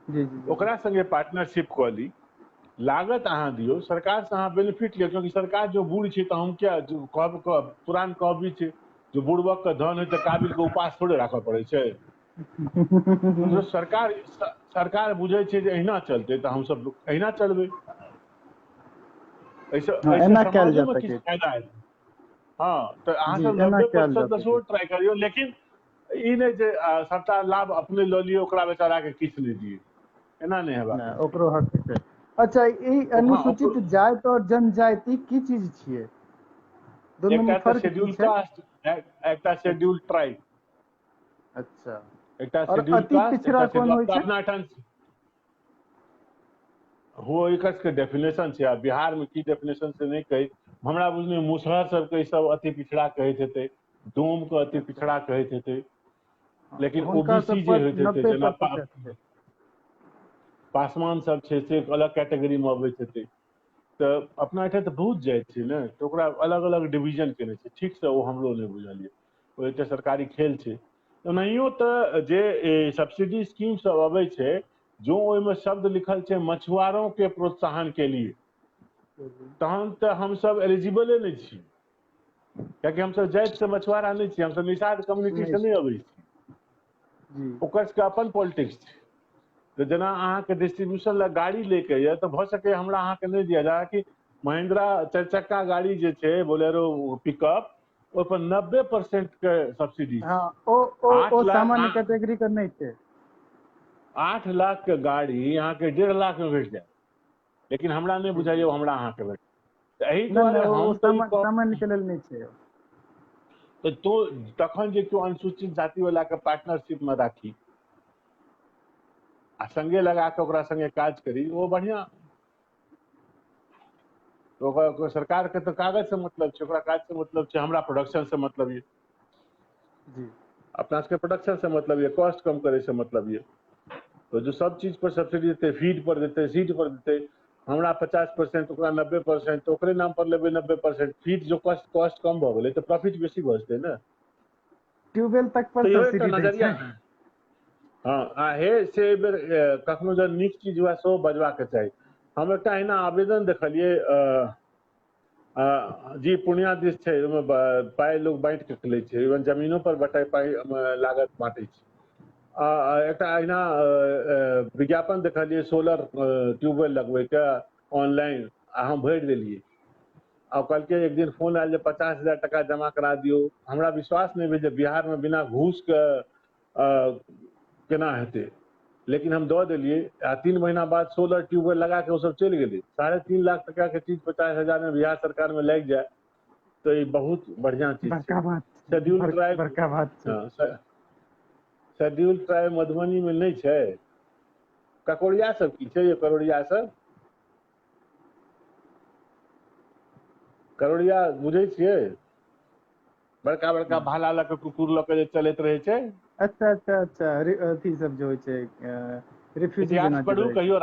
जी जी जी
ओकरा संगे पार्टनरशिप कऽ ली, लागत अहाँ दियौ, सरकार से अहाँ बेनिफिट लियौ। क्योंकि सरकार जो बूढ़ छै तऽ हम क्या पुरान कहबी छै, जो बुड़बक के धन है तऽ काबिल के उपास थोड़े राखऽ पड़ै छै। तो सरकार बुझै छै जे अहिना चलतै तऽ हमसब अहिना चलबै।
हाँ
एहिसँ
एना कयल जा
समाजोमे किछु
सकै छै।
फायदा हेतै। हाँ तऽ अहाँ
जी
सब
एना कयल
90%
जा
दसो
सकै छै।
ट्राई करियौ, लेकिन ई नहि जे सबटा लाभ अपने लऽ लियौ, ओकरा बेचारा के किछु नहि दियौ, एना नहि हेबाक
नहि
चाही।
ओकरो हक छै। अच्छा ई
हाँ
अनुसूचित जाति और जनजाति की चीज छियै? दुनू में
एकटा तऽ
फर्क की
शेड्यूल
छै?
कास्ट, एकटा शेड्यूल ट्राइब।
अच्छा
एकटा
और
शेड्यूल
अति
कास्ट,
पिछड़ा
एकटा
कौन
शेड्यूल
होइ छै?
अपना ठाम हो एकर सबके डेफिनेशन छै। आ बिहार में की डेफिनेशन से नहीं कही, हमरा बुझने मुसहर सबके ई सब अति पिछड़ा कहैत हेतै, डोम के अति
अच्छा
पिछड़ा कहैत हेतै, लेकिन
हुनका
ओबीसी
सब
जे
पर
होइत हेतै, जेना
90% छै।
पासवान सब छै से अलग कैटेगरी में अबैत हेतै। तऽ अपना एहिठाम तऽ बहुत जाइत छै ने, तऽ ओकरा अलग अलग डिवीजन केने छै। ठीक से ओ हमरो नहि बुझल ये, ओ एकटा सरकारी खेल छै। ओनाहियो तऽ जे सब्सिडी स्कीम सब अबै छै, जो ओहिमे शब्द लिखल छै मछुआरों के प्रोत्साहन के लिए, तहन तऽ हमसब एलिजिबले नहि छी। कियाकि हमसब जाइत से मछुआरा नहि छी, हमसब निषाद कम्युनिटी से नहि अबै छी।
जी
ओकर सबके अपन पॉलिटिक्स छै। तऽ जेना अहाँके डिस्ट्रीब्यूशन लए गाड़ी लैके यऽ, तऽ भऽ सकैए हमरा अहाँके नहि दिया जाय कि महिंद्रा 4 चक्का गाड़ी जे छै, बोलेरो पिकअप, ओहि पर 90% के सब्सिडी
हाँ
छै।
ओ सामान्य कैटेगरी के नहि छै।
8 लाख के गाड़ी अहाँके 1.5 लाख में भेट जायत, लेकिन हमरा नहि
जी
बुझाइए
जी
हमरा अहाँके भेट। तऽ एहि
नहि
दुआरे
नहि ओ
हम तऽ ई
सामान्य के लेल नहि छै।
तो तखन जे केओ अनुसूचित जाति वाला के पार्टनरशिप में राखी आ संगे लगा कऽ ओकरा संगे काज करी, ओ बढ़िआँ। तो सरकार के तो कागज से मतलब छै, ओकरा काज से मतलब छै, हमरा प्रोडक्शन से मतलब ये,
जी
अपना सबके प्रोडक्शन से मतलब ये, कॉस्ट कम करे से मतलब ये। तो जो सब चीज पर सब्सिडी देते, फीड पर देते, सीड पर देते, हमरा 50%, ओकरा 90%, तो ओकरे नाम पर लेबै 90%। फीड जो कॉस्ट कम भऽ गेलै तऽ प्रॉफिट बेसी भऽ जेतै ने।
ट्यूबवेल तक पर
तऽ इहो एकटा
सब्सिडी दै
नजरिया।
छै।
हाँ आ हे से एहि बेर कखनो जब नीक चीज हुए सेहो बजबाक चाही। हम एकटा अहिना आवेदन देखलियै, जी पूर्णिया दिस छै, ओहिमे पाइ लोग बांटि के लै छै, इवन जमीनो पर बटाई पाइ लागत बांटै छै। एकटा अहिना विज्ञापन देखलियै सोलर ट्यूबवेल लगबैके ऑनलाइन, आ हम भरि देलियै। आ कहलकै एक दिन फोन आयल जे 50,000 टका जमा करा दियौ। हमरा विश्वास नहि भेल जे बिहार में बिना घूस के केना हेतै, लेकिन हम दऽ देलियै आ 3 महीना बाद 16 ट्यूबवेल लगा के ओ सब चलि गेलै। 3.5 लाख टका के चीज 50,000 में बिहार सरकार में लागि जाए तो ई बहुत बढ़िया चीज छै।
बड़का बात
शेड्यूल ट्राइब,
बड़का बात छै।
हाँ, शेड्यूल ट्राइब मधुबनी में नहीं छै। ककोड़िया सब की छै ये करोड़िया सब? करोड़िया बुझै छियै? बड़का बड़का भाला लऽ के कुकुर लऽ के जे चलैत रहै छै।
अच्छा अच्छा अच्छा, अथी सब जो होइ छै, रिफ्यूजी
इतिहास
जेना जे
पढ़ू
रहै छै।
कहियो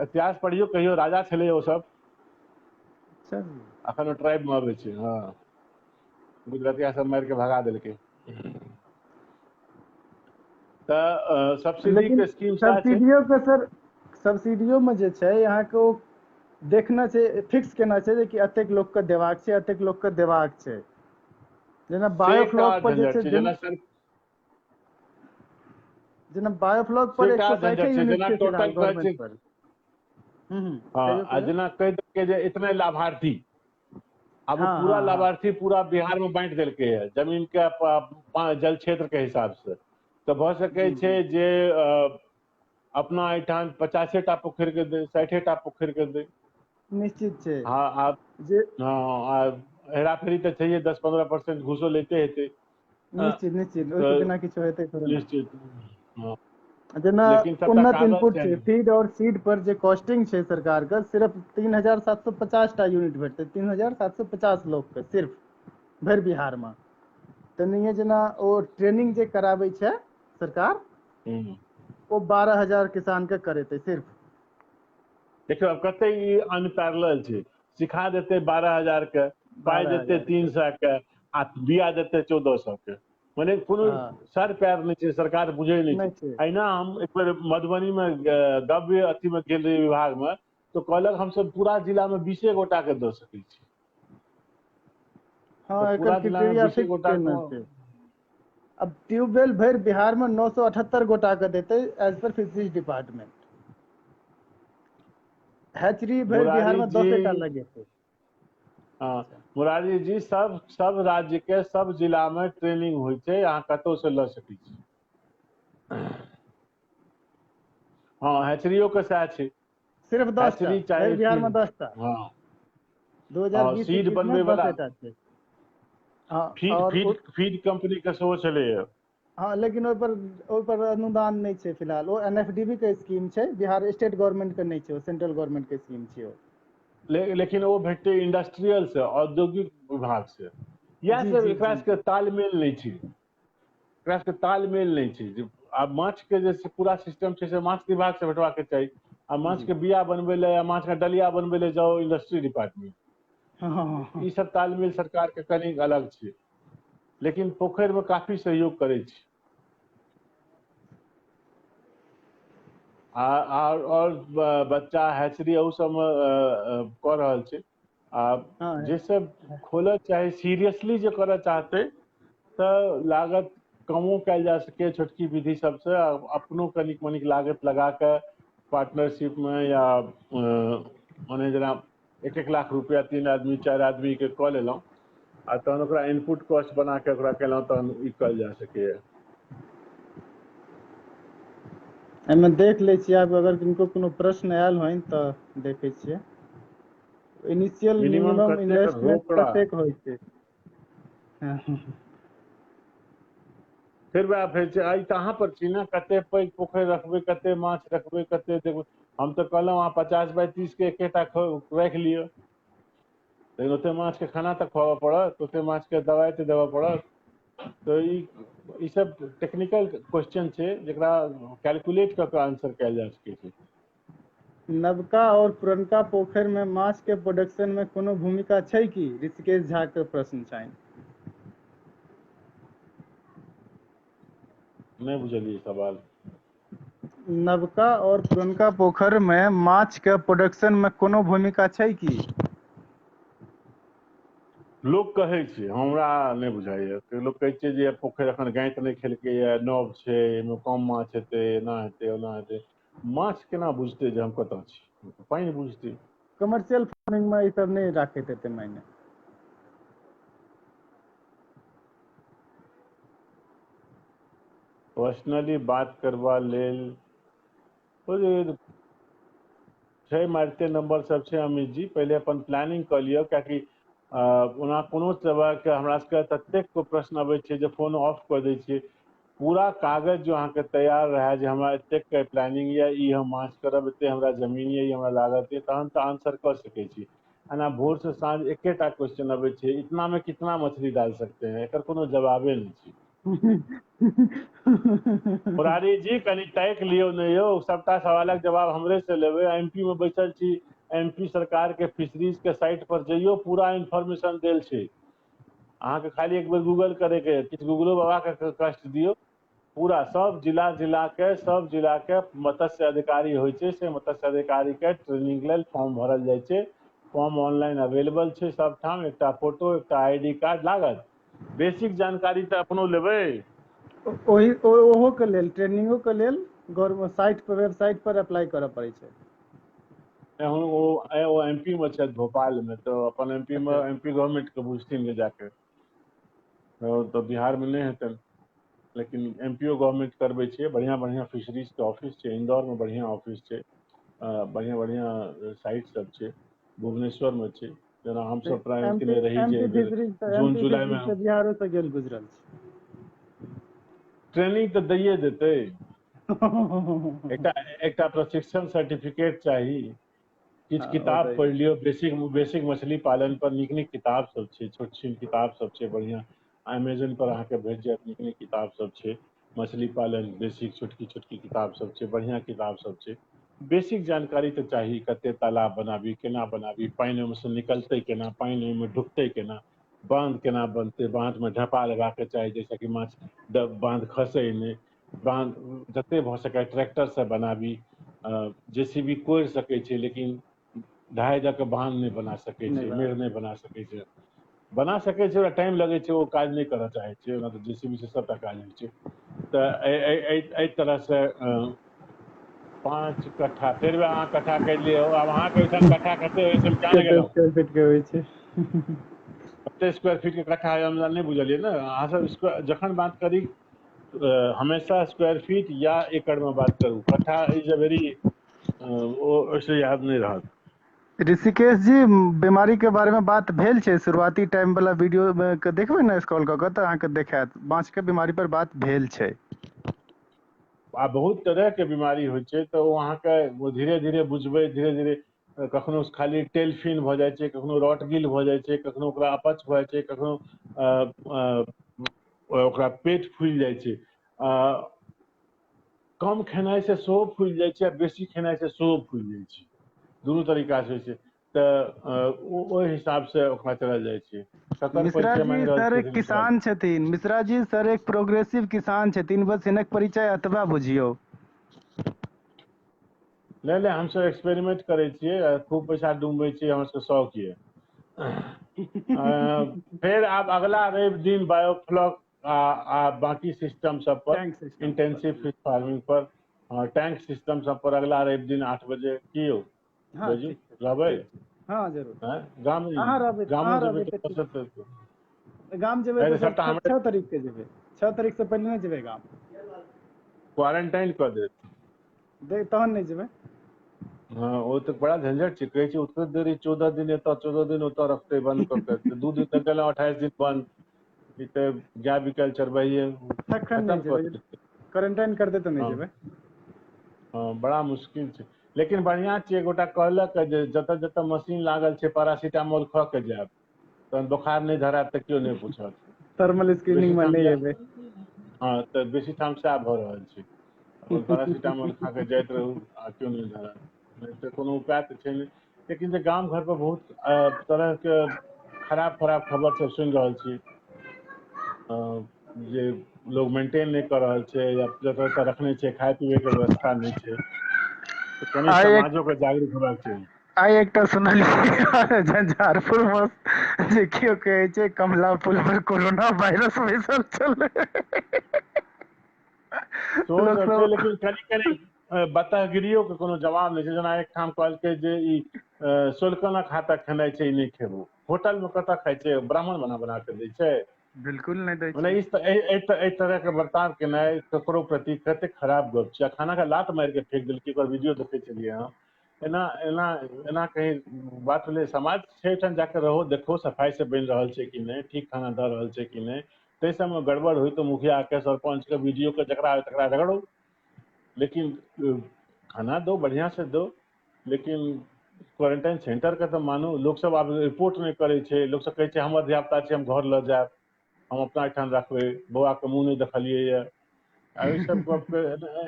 इतिहास पढ़ियो कहियो राजा छलै ओ सब,
अच्छा जी।
अखन ओ ट्राइब में अबै छै। हाँ, गुजरतिया सब मारि के भगा देलकै। तऽ सब्सिडी
लेकिन
के स्कीम सएह छै।
सब्सिडियो के सर, सब्सिडियो में जे छै अहाँके ओ देखना छै, फिक्स केना छै जे कि एतेक लोकके देबाक छै, एतेक लोकके देबाक छै। जेना
से एकटा
बायोफ्लॉक पर जे
झंझट
छै,
छै
जेना बायोफ्लॉक
से
पर
एकटा
160
झंझट छै
यूनिट
जेना
छै फिलहाल
टोटल कहै
गवर्नमेंट
छै।
पर।
हाँ,
कहियो
आ
कहियो।
जेना कहि देलकै जे इतने लाभार्थी, अब वो
हाँ
पूरा
हाँ हाँ।
लाभार्थी पूरा बिहार में बांटि देलकै है जमीन के जल क्षेत्र के हिसाब से। तो भऽ सकै
जी
छै
जी।
जे अपना एहिठाम 50टा पोखरि के दे, 60टा पोखरि के दे।
निश्चित छै
हाँ आब,
जे
हाँ हेरा फेरी तऽ छैहे, 10-15% घूसो लेते हेतै।
निश्चित निश्चित, ओहिके
तऽ
बिना किछो हेतै थोड़े ना।
निश्चित, हाँ,
जेना
लेकिन सबटा
उन्नत
कागज
इनपुट छै,
चाही।
फीड और सीड पर जे कॉस्टिंग छै सरकार के, सिर्फ 3,750 टा यूनिट भेटतै, 3,750 लोग के सिर्फ भरि बिहार में। तेनाहिये जेना ओ ट्रेनिंग जे कराबै छै सरकार,
हम्म।
ओ 12,000 किसान के करेतै सिर्फ।
देखियौ आब कते ई अनपैरेलल छै, सिखा देतै 12,000 के, पाइ देतै
12,000 के।
300 के, आ बिया देतै 1400 के। मने कोनो
हाँ
सर पैर नहीं छै, सरकार बुझे नहीं छै। अहिना हम एक बेर मधुबनी में गव्य अथी में गेल रही विभाग में, तो कहलक हमसब पूरा जिला में 20 गोटा के दऽ सकै छी।
हाँ,
तऽ
एकर
पूरा जिला में
क्राइटेरिया
20
फिक्स
गोटा
केने
को,
छै। अब ट्यूबवेल भरि बिहार में 978 गोटा के देते as per fisheries department. Hatchery भरि बिहार
मुरारी
में
जी,
10 टा लगेतै।
हाँ मुरारी जी, सब राज्य के सब जिला में ट्रेनिंग होइ छै, अहाँ कतौ से लऽ सकै छी। हाँ हैचरियो के सएह छै।
सिर्फ 10 टा
हैचरी
भरि
चाहे
बिहार में
सीड,
10 टा।
हाँ, और
2020
सीड
21 में
बनबै
10
वाला
टा छै। हाँ
फीड
और
फीड फीड कंपनी के सेहो छलैया।
हाँ, लेकिन ओहि पर अनुदान नहीं छै फिलहाल। ओ NFDB के स्कीम छै, बिहार स्टेट गवर्नमेंट के नहीं छै, सेंट्रल गवर्नमेंट के स्कीम छै ओ।
लेकिन वो भेटते इंडस्ट्रियल से, औद्योगिक विभाग से। इएह
जी
सब
जी
एकरा
जी
सबके
जी।
तालमेल नहीं छै, एकरा सबके तालमेल नहीं छै। जे आब माछ के जे पूरा सिस्टम छै से माछ विभाग से भेटबाक चाही, आ माछ
जी
के बिया बनबै ले या माछ के डलिया बनबै ले जाओ इंडस्ट्री डिपार्टमेंट।
हाँ हाँ हाँ हाँ।
ई सब तालमेल सरकार के कनी अलग छै, लेकिन पोखरि में काफी सहयोग करै छै। और बच्चा हैचरी अहू सबमे कऽ रहल छै। आ
हाँ
जे सब खोलऽ चाहे, सीरियसली जे करऽ चाहतै, तऽ लागत कमो कयल जा सकै छोटकी विधि सबसे, अपनो कनिक मनिक लागत लगा कऽ पार्टनरशिप में, या मने जेना 1-1 लाख रुपया 3 आदमी 4 आदमी के कऽ लेलहुँ, आ तहन ओकरा इनपुट कॉस्ट बना के ओकरा केलहुँ, तहन ई कयल जा सकैए।
एहिमे देख लै छियै, आब अगर किनको कोनो प्रश्न आयल होइन तऽ देखै छियै। इनिशियल मिनिमम
कतेक
इन्वेस्टमेंट
रोकड़ा,
कतेक होइ छै? हाँ,
फेर वएह फेर छै, एहि कहाँ पर छी ने, कते पैघ पोखरि रखबै, कते माछ रखबै, कते देखबै। हम तऽ कहलहुँ अहाँ 50 बाय 30 के एकेटा राखि लिअ, लेकिन ओते माछ के खाना तऽ खुआबऽ पड़त, ओते माछ के दवाइ तऽ देबऽ पड़त। तऽ ई सब टेक्निकल क्वेश्चन छै, जेकरा कैलकुलेट कऽ के आंसर कयल जा सकै छै।
नवका और पुरनका पोखरि में माछ के प्रोडक्शन में कोनो भूमिका छै की? ऋषिकेश झा के प्रश्न छनि।
नहीं बुझलिए सवाल।
नवका और पुरनका पोखरि में माछ के प्रोडक्शन में कोनो भूमिका छै की?
लोक कहै छै, हमरा नहीं बुझाइए। लोक कहै छै जे पोखरि एखन गांइत नहीं खेलकैए, नव छै, एहिमे कम माछ हेतै, एना हेतै ओना हेतै। माछ केना बुझतै जे हम कतऽ छी? पानि बुझतै।
कमर्शियल फार्मिंग में ई सब नहीं राखैत हेतै मायने।
पर्सनली बात करबा लेल ओ जे छै मारिते नंबर सब छै अमित जी, पहले अपन प्लानिंग कर लियो, कियाकि ओना कोनो तरहके हमरा सबके ततेक प्रश्न अबै छै जे फोन ऑफ कर दै छियै। पूरा कागज जो अहाँके तैयार रहे जे हमरा एतेक के प्लानिंग ये, ई हम माछ करब, एते हमरा जमीन ये, ई हमरा लागत ये, तहन तऽ आंसर कर सकै छी। एना भोर से साँझ एकेटा क्वेश्चन अबै छै, इतना में कितना मछली डाल सकते हैं, एकर कोनो जवाबे नहीं छै। मुरारी जी कनि ताकि लियौ ने यौ, सबटा सवालक जवाब हमरे से लेबै। एमपी में बैठल छी, एमपी सरकार के फिशरीज के साइट पर जइयो, पूरा इन्फॉर्मेशन देल छै। अहाँके खाली एक बेर गूगल करैके, किछु गूगलो बाबा के कष्ट दियौ, पूरा सब जिला के मत्स्य अधिकारी होइ छै, से मत्स्य अधिकारी के ट्रेनिंग लेल फॉर्म भरल जाइ छै। फॉर्म ऑनलाइन अवेलेबल छै सबठाम, एकटा फोटो एकटा आईडी कार्ड लागत। बेसिक जानकारी तऽ अपनो लेबै।
ओहो के लेल, ट्रेनिंगो के लेल गवर्नमेंट साइट पर, वेबसाइट पर अप्लाई करऽ पड़ै छै।
वो एमपी में छै भोपाल में, तो अपन एमपी में
अच्छा
एमपी गवर्नमेंट के बुझथिन जाके, तो बिहार में नहीं हेतन, लेकिन एमपीओ गवर्नमेंट करबै छै। बढ़िया बढ़िया फिशरीज के ऑफिस छै, इंदौर में बढ़िया ऑफिस छै, बढ़िया बढ़िया साइट सब छै, भुवनेश्वर में छै। जेना हम सब प्रारंभ केने रही जे
एमपी
एहि बेर
फिशरीज
जून जुलाई में
तऽ बिहारो से गेल गुजरल
ट्रेनिंग तऽ दैये देतै।
छै।
एकटा प्रशिक्षण सर्टिफिकेट चाही, किछु किताब
ओतै
पढ़ि लियौ, बेसिक मछली पालन पर नीक नीक किताब सब छै, छोट छीन किताब सब छै बढ़िया। अमेजन पर अहाँके भेट जायत, नीक नीक किताब सब छै, मछली पालन बेसिक छोटकी छोटकी किताब सब छै, बढ़िया किताब सब छै। बेसिक जानकारी तऽ चाही, कते तालाब बनाबी, केना बनाबी, पानि ओहिमे से निकलतै केना, पानि ओहिमे ढुकतै केना, बांध केना बनतै, बांध में ढापा लगा के चाही जैसे कि माछ बांध खसै नहि, बांध जते भऽ सकै ट्रैक्टर से बनाबी। जेसीबी कोड़ि सकै छै, लेकिन ढाई दऽ के बांध नहि बना सकै छै, मेढ़ नहि बना सकै छै। बना सकै छै, ओकरा टाइम लगै छै, ओ काज नहि करऽ चाहै छै, ओना तऽ जेसीबी से सबटा काज होइ छै। तऽ एहि तरह से 5 कट्ठा, फेर अहाँ कट्ठा कहि लियौ, आब अहाँके ओहिठाम कट्ठा कते होइ छै हम जान
कते
गेलहुँ।
स्क्वायर फीट के होइ छै।
कते स्क्वायर फीट के कट्ठा हमरा नहि बुझलियै ने, अहाँ सब जखन बात करी हमेशा स्क्वायर फीट या एकड़ में बात करू, कट्ठा इज अ वेरी ओहिसे याद नहीं रहत।
ऋषिकेश जी, बीमारी के बारे में बात भेल छै, शुरुआती टाइम वाला वीडियो के देखबै ने स्क्रॉल कऽ के, तऽ अहाँके देखायत माछ के बीमारी पर बात भेल छै।
आ बहुत तरह के बीमारी होइ छै, तऽ ओ अहाँके धीरे धीरे बुझबै, धीरे धीरे कखनो खाली टेलफिन भऽ जाइ छै, कखनो रॉटगिल भऽ जाइ छै, कखनो ओकरा अपच भऽ जाइ छै, कखनो ओकरा पेट फूलि जाइ छै। कम खेनाइ से सेहो फूलि जाइ छै, आ बेसी खेनाइ से सेहो फूलि जाइ छै, दुनू तरीका से होइ छै। तऽ ओहि हिसाब से ओकरा चलल जाइ छै। ककर
मिश्रा
परिचय
जी
मांगि रहल
सर
छियै
एक
मिश्रा जी?
किसान छथिन, मिश्रा जी सर एक प्रोग्रेसिव किसान छथिन, बस हिनक परिचय एतबा बुझियौ।
नहि हमसब एक्सपेरिमेंट करै छियै, खूब पैसा डूबबै छियै, हमर सबके शौक ये। फेर आब अगला रवि दिन बायोफ्लॉक आ बाकी सिस्टम सब पर,
टैंक सिस्टम पर
इंटेंसिव फिश फार्मिंग पर, टैंक सिस्टम सब पर अगला रवि दिन 8 बजे की यौ
हाँ
बैजू,
ठीक छै,
रहबै?
ठीक छै, हाँ जरूर।
गाम गामो जेबै तऽ फुरसत
गाम जेबै तऽ सर
सबटा हमरे
6 तारीख के जेबै, 6 तारीख से पहिले नहि जेबै गाम।
क्वारंटाइन कऽ देत।
तहन नहि जेबै।
हाँ ओ तऽ बड़ा झंझट छै, कहै छै ओते देरी 14 दिन एतऽ 14 दिन ओतऽ रखतै बंद कऽ के, 2 दिन तऽ गेलहुँ 28 दिन बंद, ई तऽ गाय बिकायल चरबहिये
तखन नहि
खतम कऽ
जेबै,
देतै।
क्वारंटाइन करतै तऽ नहि
हाँ
जेबै।
हाँ बड़ा मुश्किल छै, लेकिन बढ़ियाँ छै, एगोटा कहलक जे जतऽ जतऽ मशीन लागल छै पैरासीटामोल खा के जायब, तहन बोखार नहि धरत तऽ केओ नहि पूछत।
थर्मल
बेसी
स्क्रीनिंग में
ठाम
नहि
इएह,
एबै।
हाँ तऽ बेसी ठाम सएह भऽ रहल छै, अपन पैरासीटामोल खा के जाइत रहू आ केओ नहि धरत, नहि तऽ कोनो उपाय तऽ छै नहि। लेकिन जे गाम घर पर बहुत तरह के खराब खबर सब सुनि रहल छी, जे लोग मेंटेन नहि कऽ रहल छै, या जतऽ रखने छै खाय पियै के व्यवस्था नहि छै, तऽ कनि
आइ एक
समाजो के जागरूक हेबाक चाही।
आइ एकटा सुनलियै झंझारपुर में जे केओ कहै छै कमला पुल पर कोरोना वायरस बैसल छलै।
सेहो
लोक
सब छै, लेकिन कनि कनि बतागिरियो के कोनो जवाब नहि छै, जेना एकठाम कहलकै जे ई सोलकनक हाथक खेनाइ छै ई नहि खेबो, होटल में कतऽ खाइ छै, ब्राह्मण बना बना के दै छै।
बिल्कुल नहीं दै
मने
छी।
एहि तरह के बर्ताव केनाइ ककरो प्रति कते खराब गप छै। खाना के लात मारि के फेंक देलकै, ओकर वीडियो देखै छलियै हम। एना एना एना कहीं बात भेलै? समाज छै ठाम जाके रहो, देखो सफाई से बनि रहल छै कि नहीं, ठीक खाना दऽ रहल छै कि नहीं। ताहि सबमे गड़बड़ हुई तो मुखिया के, सरपंच के, वीडियो के, जकरा तकरा रगड़ो, लेकिन खाना दो, बढ़िया से दो। लेकिन क्वारंटाइन सेंटर के तो मानू। लोग सब आब रिपोर्ट नहीं करे छै, लोग सब कहै छै हमर धियापुता छै, हम घर लऽ जायब, हम अपना एहिठाम रखबै, बौआ के मुंह नहीं देखलियै ये। एहि सब गप के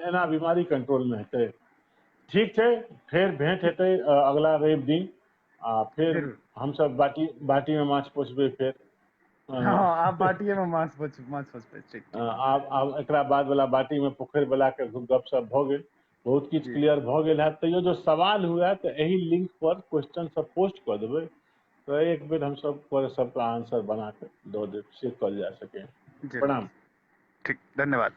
एना बीमारी कंट्रोल में हेतै? ठीक छै, फेर भेंट हेतै अगला रवि दिन, आ फिर
जरूर।
हमसब बाटी में माछ पोसबै फेर।
हाँ,
अ,
आप बाटिये में माछ पोसबै, ठीक ठीक।
आब एकरा बाद वाला बाटी में पोखरि वाला के गपशप भऽ गेल, बहुत किछु
जी
क्लियर भऽ गेल हैत। तैयो जो सवाल हुए तो एही लिंक पर क्वेश्चन सब पोस्ट कऽ देबै, तो एक बेर हम सब पर सबका आंसर बना के दऽ देब, से कल जा सके।
जरूर।
प्रणाम।
ठीक, धन्यवाद।